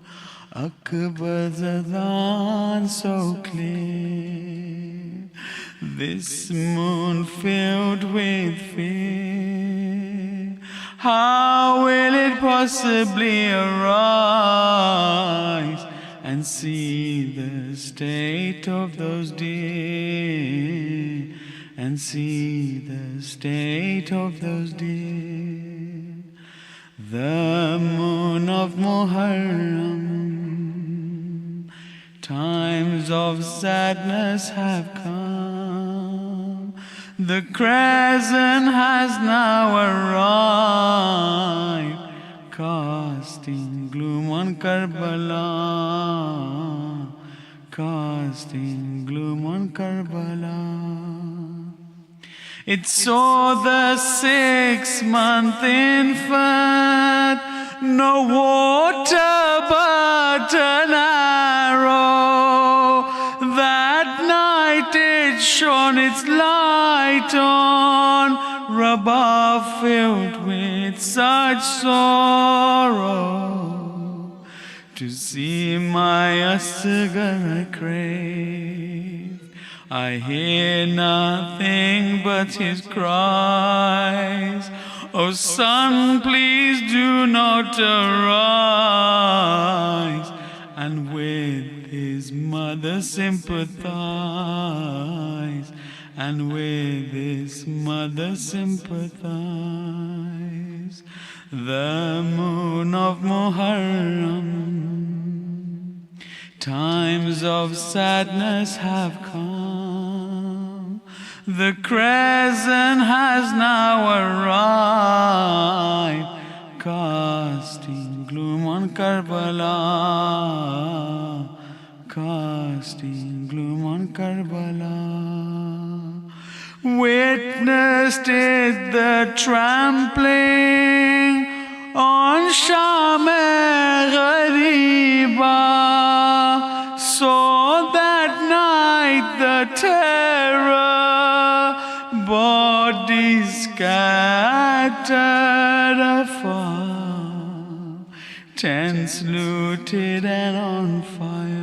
Akbar's adhan so clear, this moon filled with fear. How will it possibly arise and see the state of those dear, and see the state of those dear? The moon of Muharram, times of sadness have come. The crescent has now arrived, casting gloom on Karbala, casting gloom on Karbala. It saw the 6-month infant, no water but an arrow. That night it shone its light on Rabah filled with such sorrow. To see my Asghar I crave, I hear nothing but his cries. Oh son, please do not arise. And with his mother sympathize, and with his mother sympathize. The moon of Muharram, times of sadness have come. The crescent has now arrived, casting gloom on Karbala, casting gloom on Karbala. Witnessed it the trampling on Sham-e-Ghariba, saw that night the terror, bodies scattered afar, tents looted and on fire.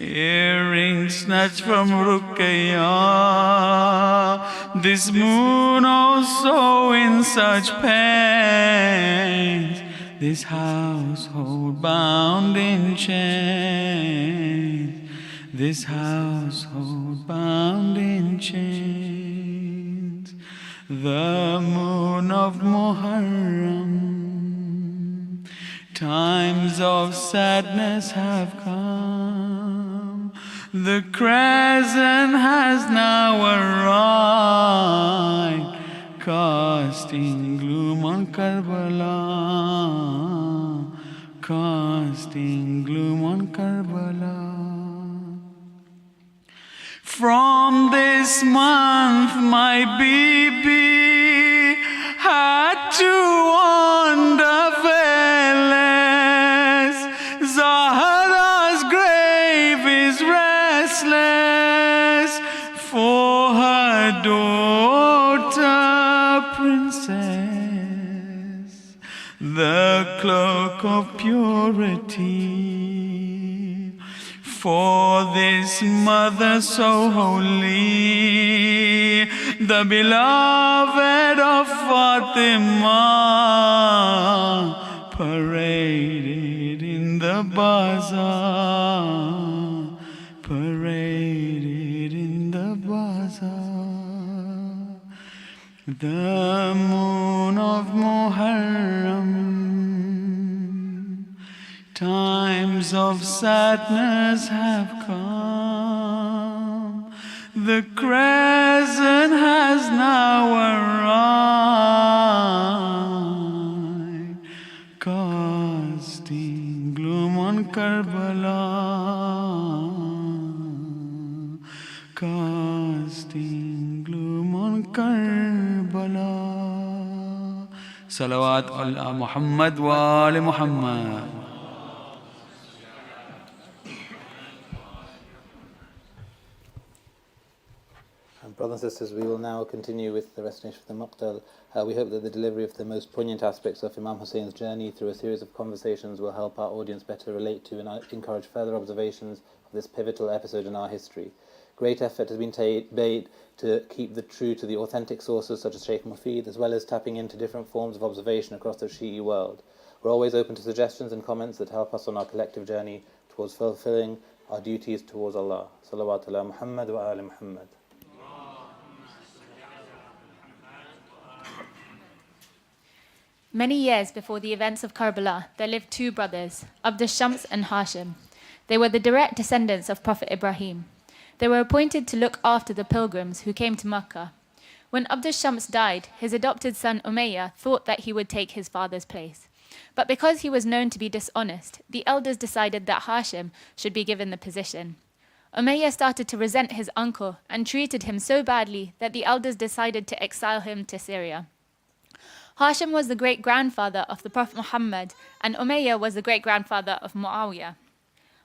Earrings snatched from Ruqayyah, this moon also in such pains, this household bound in chains, this household bound in chains. The moon of Muharram, times of sadness have come. The crescent has now arrived, casting gloom on Karbala, casting gloom on Karbala. From this month my baby had to wander fairless. Zahra's grave is restless for her daughter princess. The cloak of purity. For this mother so holy, the beloved of Fatima, paraded in the bazaar, paraded in the bazaar. The moon of Muharram, times of sadness have come. The crescent has now arrived, casting gloom on Karbala, casting gloom on Karbala. Salawat ala Muhammad wa ali Muhammad. Brothers and sisters, we will now continue with the recitation of the Muqtal. We hope that the delivery of the most poignant aspects of Imam Husayn's journey through a series of conversations will help our audience better relate to and encourage further observations of this pivotal episode in our history. Great effort has been made to keep true to the authentic sources such as Sheikh Mufid, as well as tapping into different forms of observation across the Shi'i world. We're always open to suggestions and comments that help us on our collective journey towards fulfilling our duties towards Allah. Salawat ala Muhammad wa ali Muhammad. Many years before the events of Karbala, there lived two brothers, Abd al-Shams and Hashim. They were the direct descendants of Prophet Ibrahim. They were appointed to look after the pilgrims who came to Mecca. When Abd al-Shams died, his adopted son Umayyah thought that he would take his father's place. But because he was known to be dishonest, the elders decided that Hashim should be given the position. Umayyah started to resent his uncle and treated him so badly that the elders decided to exile him to Syria. Hashim was the great-grandfather of the Prophet Muhammad, and Umayyah was the great-grandfather of Muawiyah.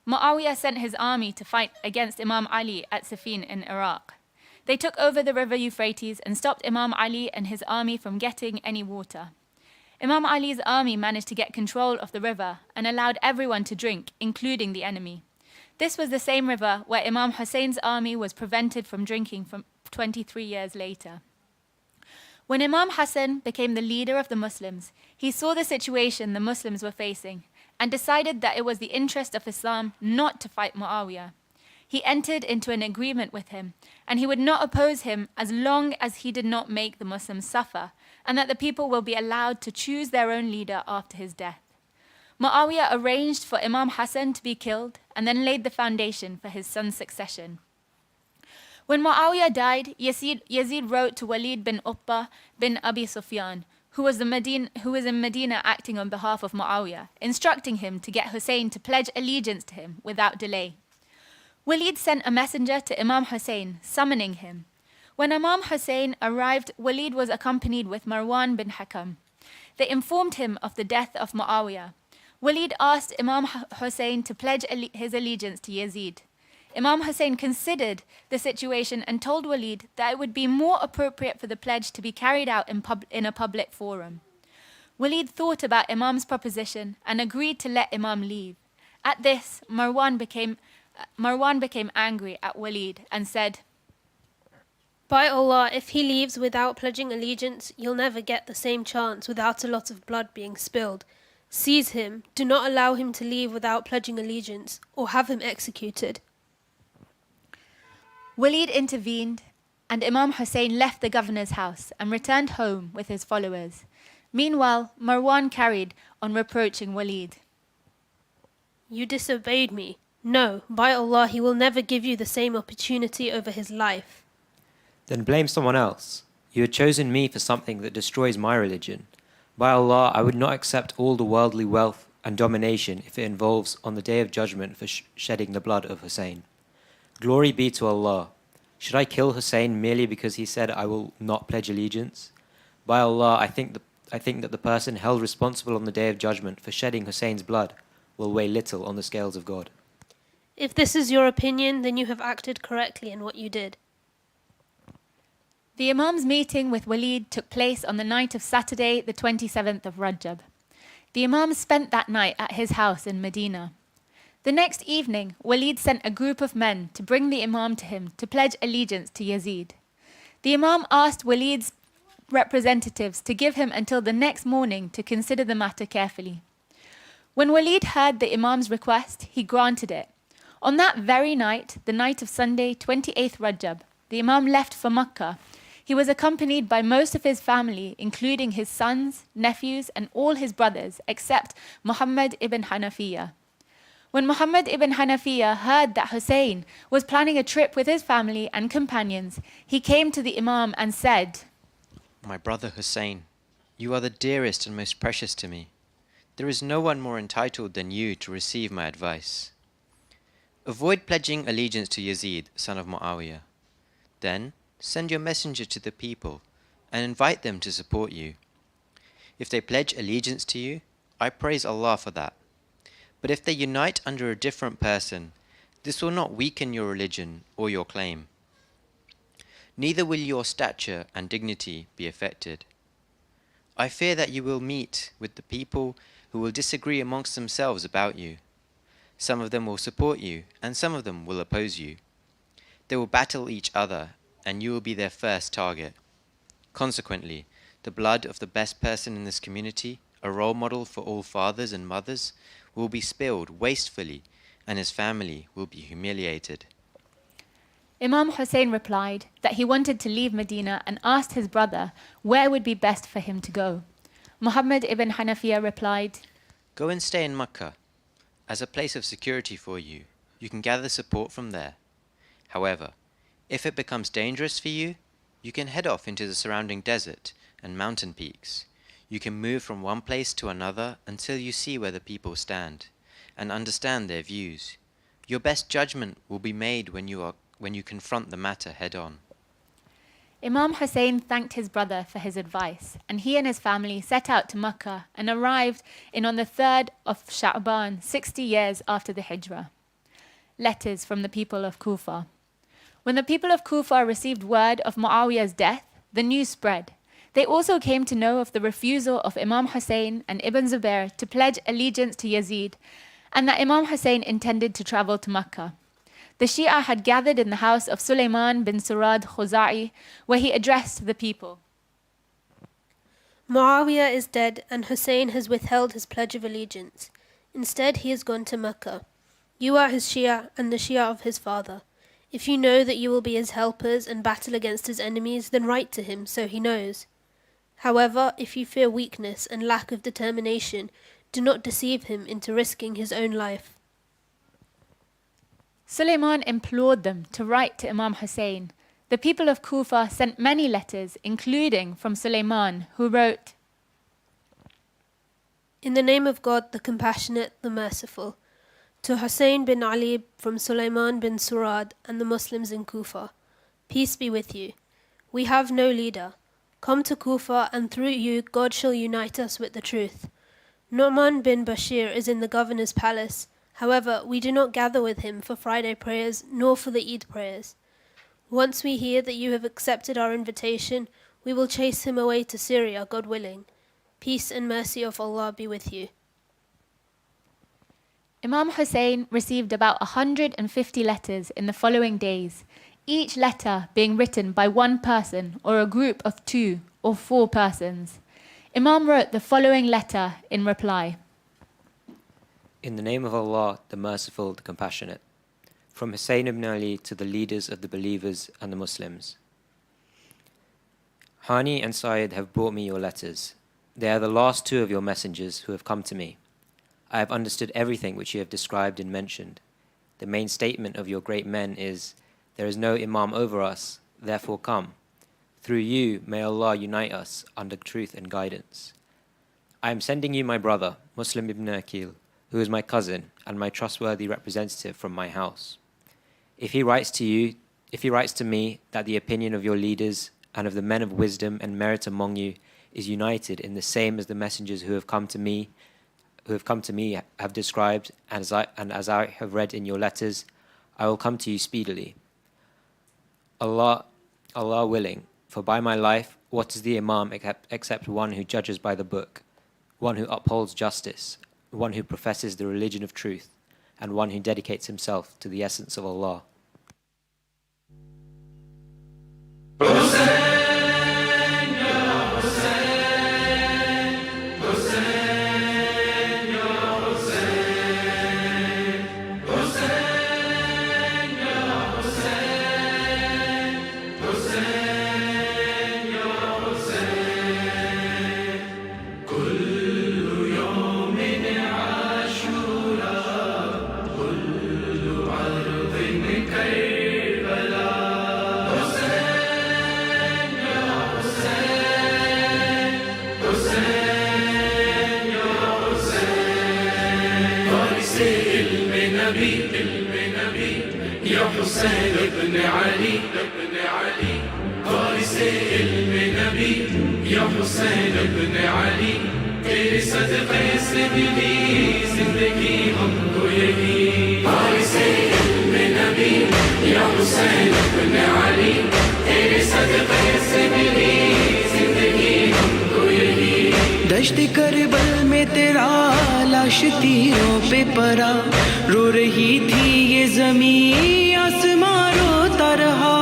Muawiyah sent his army to fight against Imam Ali at Siffin in Iraq. They took over the river Euphrates and stopped Imam Ali and his army from getting any water. Imam Ali's army managed to get control of the river and allowed everyone to drink, including the enemy. This was the same river where Imam Husayn's army was prevented from drinking from 23 years later. When Imam Hassan became the leader of the Muslims, he saw the situation the Muslims were facing and decided that it was the interest of Islam not to fight Muawiyah. He entered into an agreement with him, and he would not oppose him as long as he did not make the Muslims suffer, and that the people will be allowed to choose their own leader after his death. Muawiyah arranged for Imam Hassan to be killed and then laid the foundation for his son's succession. When Muawiyah died, Yazid wrote to Walid bin Uqba bin Abi Sufyan, who was in Medina acting on behalf of Muawiyah, instructing him to get Hussein to pledge allegiance to him without delay. Walid sent a messenger to Imam Husayn, summoning him. When Imam Husayn arrived, Walid was accompanied with Marwan bin Hakam. They informed him of the death of Muawiyah. Walid asked Imam Husayn to pledge his allegiance to Yazid. Imam Husayn considered the situation and told Walid that it would be more appropriate for the pledge to be carried out in a public forum. Walid thought about Imam's proposition and agreed to let Imam leave. At this, Marwan became angry at Walid and said, "By Allah, if he leaves without pledging allegiance, you'll never get the same chance without a lot of blood being spilled. Seize him, do not allow him to leave without pledging allegiance, or have him executed." Walid intervened, and Imam Husayn left the governor's house and returned home with his followers. Meanwhile, Marwan carried on reproaching Walid. "You disobeyed me. No, by Allah, he will never give you the same opportunity over his life." Then blame someone else. You had chosen me for something that destroys my religion. By Allah, I would not accept all the worldly wealth and domination if it involves on the day of judgment for shedding the blood of Hussein. Glory be to Allah. Should I kill Hussein merely because he said I will not pledge allegiance? By Allah, I think that the person held responsible on the day of judgment for shedding Hussein's blood will weigh little on the scales of God. If this is your opinion, then you have acted correctly in what you did. The Imam's meeting with Walid took place on the night of Saturday, the 27th of Rajab. The Imam spent that night at his house in Medina. The next evening, Walid sent a group of men to bring the Imam to him to pledge allegiance to Yazid. The Imam asked Walid's representatives to give him until the next morning to consider the matter carefully. When Walid heard the Imam's request, he granted it. On that very night, the night of Sunday, 28th Rajab, the Imam left for Makkah. He was accompanied by most of his family, including his sons, nephews, and all his brothers, except Muhammad ibn Hanafiya. When Muhammad ibn Hanafiya heard that Hussein was planning a trip with his family and companions, he came to the Imam and said, My brother Hussein, you are the dearest and most precious to me. There is no one more entitled than you to receive my advice. Avoid pledging allegiance to Yazid, son of Muawiyah. Then send your messenger to the people and invite them to support you. If they pledge allegiance to you, I praise Allah for that. But if they unite under a different person, this will not weaken your religion or your claim. Neither will your stature and dignity be affected. I fear that you will meet with the people who will disagree amongst themselves about you. Some of them will support you, and some of them will oppose you. They will battle each other, and you will be their first target. Consequently, the blood of the best person in this community, a role model for all fathers and mothers, will be spilled wastefully, and his family will be humiliated. Imam Husayn replied that he wanted to leave Medina and asked his brother where would be best for him to go. Muhammad ibn Hanafiya replied, Go and stay in Makkah. As a place of security for you, you can gather support from there. However, if it becomes dangerous for you, you can head off into the surrounding desert and mountain peaks. You can move from one place to another until you see where the people stand and understand their views. Your best judgment will be made when you confront the matter head on. Imam Husayn thanked his brother for his advice, and he and his family set out to Makkah and arrived on the 3rd of Sha'ban, 60 years after the Hijrah. Letters from the people of Kufa. When the people of Kufa received word of Muawiyah's death, the news spread. They also came to know of the refusal of Imam Husayn and Ibn Zubair to pledge allegiance to Yazid, and that Imam Husayn intended to travel to Makkah. The Shia had gathered in the house of Sulaiman bin Surad Khuza'i, where he addressed the people. Muawiyah is dead and Hussein has withheld his pledge of allegiance. Instead, he has gone to Mecca. You are his Shia and the Shia of his father. If you know that you will be his helpers and battle against his enemies, then write to him so he knows. However, if you fear weakness and lack of determination, do not deceive him into risking his own life. Sulaiman implored them to write to Imam Husayn. The people of Kufa sent many letters, including from Sulaiman, who wrote, In the name of God, the Compassionate, the Merciful, to Hussain bin Ali from Sulaiman bin Surad and the Muslims in Kufa, peace be with you. We have no leader. Come to Kufa, and through you God shall unite us with the truth. Nu'man bin Bashir is in the governor's palace. However, we do not gather with him for Friday prayers, nor for the Eid prayers. Once we hear that you have accepted our invitation, we will chase him away to Syria, God willing. Peace and mercy of Allah be with you. Imam Husayn received about 150 letters in the following days, each letter being written by one person or a group of 2 or 4 persons. Imam wrote the following letter in reply. In the name of Allah, the Merciful, the Compassionate. From Hussain ibn Ali to the leaders of the believers and the Muslims. Hani and Syed have brought me your letters. They are the last 2 of your messengers who have come to me. I have understood everything which you have described and mentioned. The main statement of your great men is, there is no Imam over us, therefore come. Through you, may Allah unite us under truth and guidance. I am sending you my brother, Muslim ibn Aqil, who is my cousin and my trustworthy representative from my house. If he writes to me that the opinion of your leaders and of the men of wisdom and merit among you is united in the same as the messengers who have come to me have described, and as I have read in your letters, I will come to you speedily. Allah willing, for by my life, what is the Imam except one who judges by the book? one who upholds justice, one who professes the religion of truth, and one who dedicates himself to the essence of Allah. يا حسين ابن علي فارس علم نبی یا حسین ابن علی تیرے صدقے سے ملی زندگی ہم کو یہی فارس علم نبی یا حسین ابن علی تیرے صدقے سے ملی زندگی ہم کو یہی دشت کربل میں تیرا لاش تیروں پہ پڑا رو رہی تھی یہ زمین آسمان روتا رہا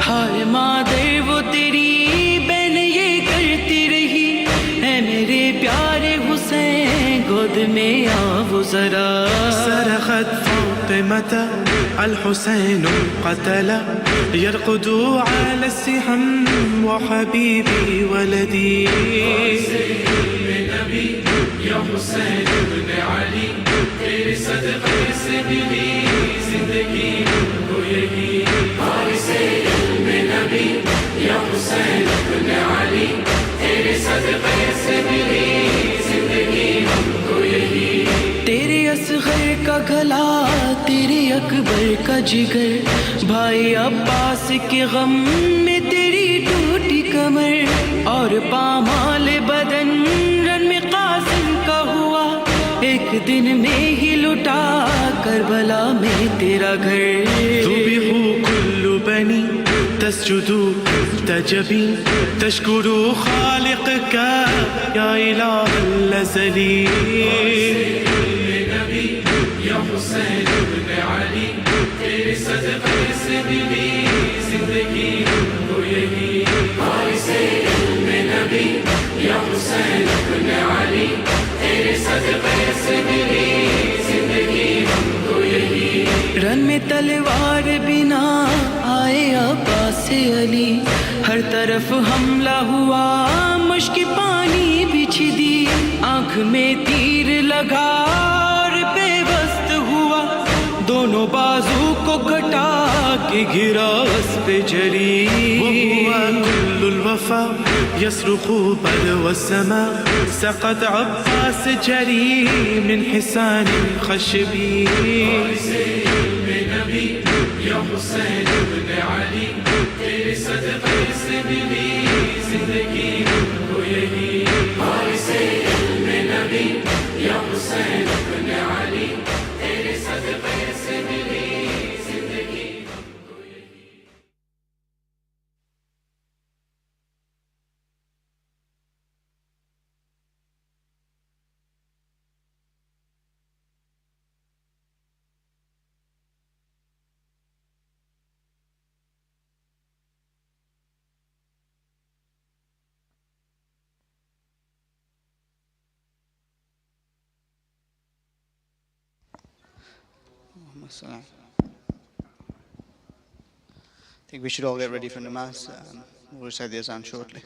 ہائے مادر وہ تیری بہن یہ کرتی رہی اے میرے پیارے حسین گود میں آ وہ ذرا صرخت فاطمة الحسين قتل يرقد على السهم وحبيبي ولدي یا حسین ابن علی تیرے صدقے سے ملی زندگی ہم کو یہی فارس علم نبی یا حسین ابن علی تیرے صدقے سے ملی زندگی ہم کو یہی تیرے اصغر کا گلا تیرے اکبر کا جگر بھائی عباس کے غم میں تیری ٹوٹی کمر اور پامال بدن رن میں قاسم کا ہوا ایک دن میں ہی لٹا کربلا میں تیرا گھر ذبحوا كل بني تسجد تجبي تشكر خالقك يا إله الأزلي یا حسین ابن علی تیرے صدقے سے ملی زندگی ہم کو یہی فارس علم نبی یا حسین ابن علی تیرے صدقے سے ملی زندگی ہم کو یہی رن میں تلوار بنا آئے عباس علی ہر طرف حملہ ہوا مشک پانی بچھ دی آنکھ میں تیر لگا اور بے وست ہوا دونوں بازو کو کٹا کے گرا اس پہ جری وهو كل الوفا يصرخ بدو السماء سقط عباس جري من حسان خشبي یا حسین ابن علی تیرے صدقے سے ملی زندگی ہم کو یہی فارس علم نبی یا حسین ابن علی تیرے صدقے سے ملی زندگی ہم کو یہی I think we should all get ready for namaz. We'll recite the azan shortly.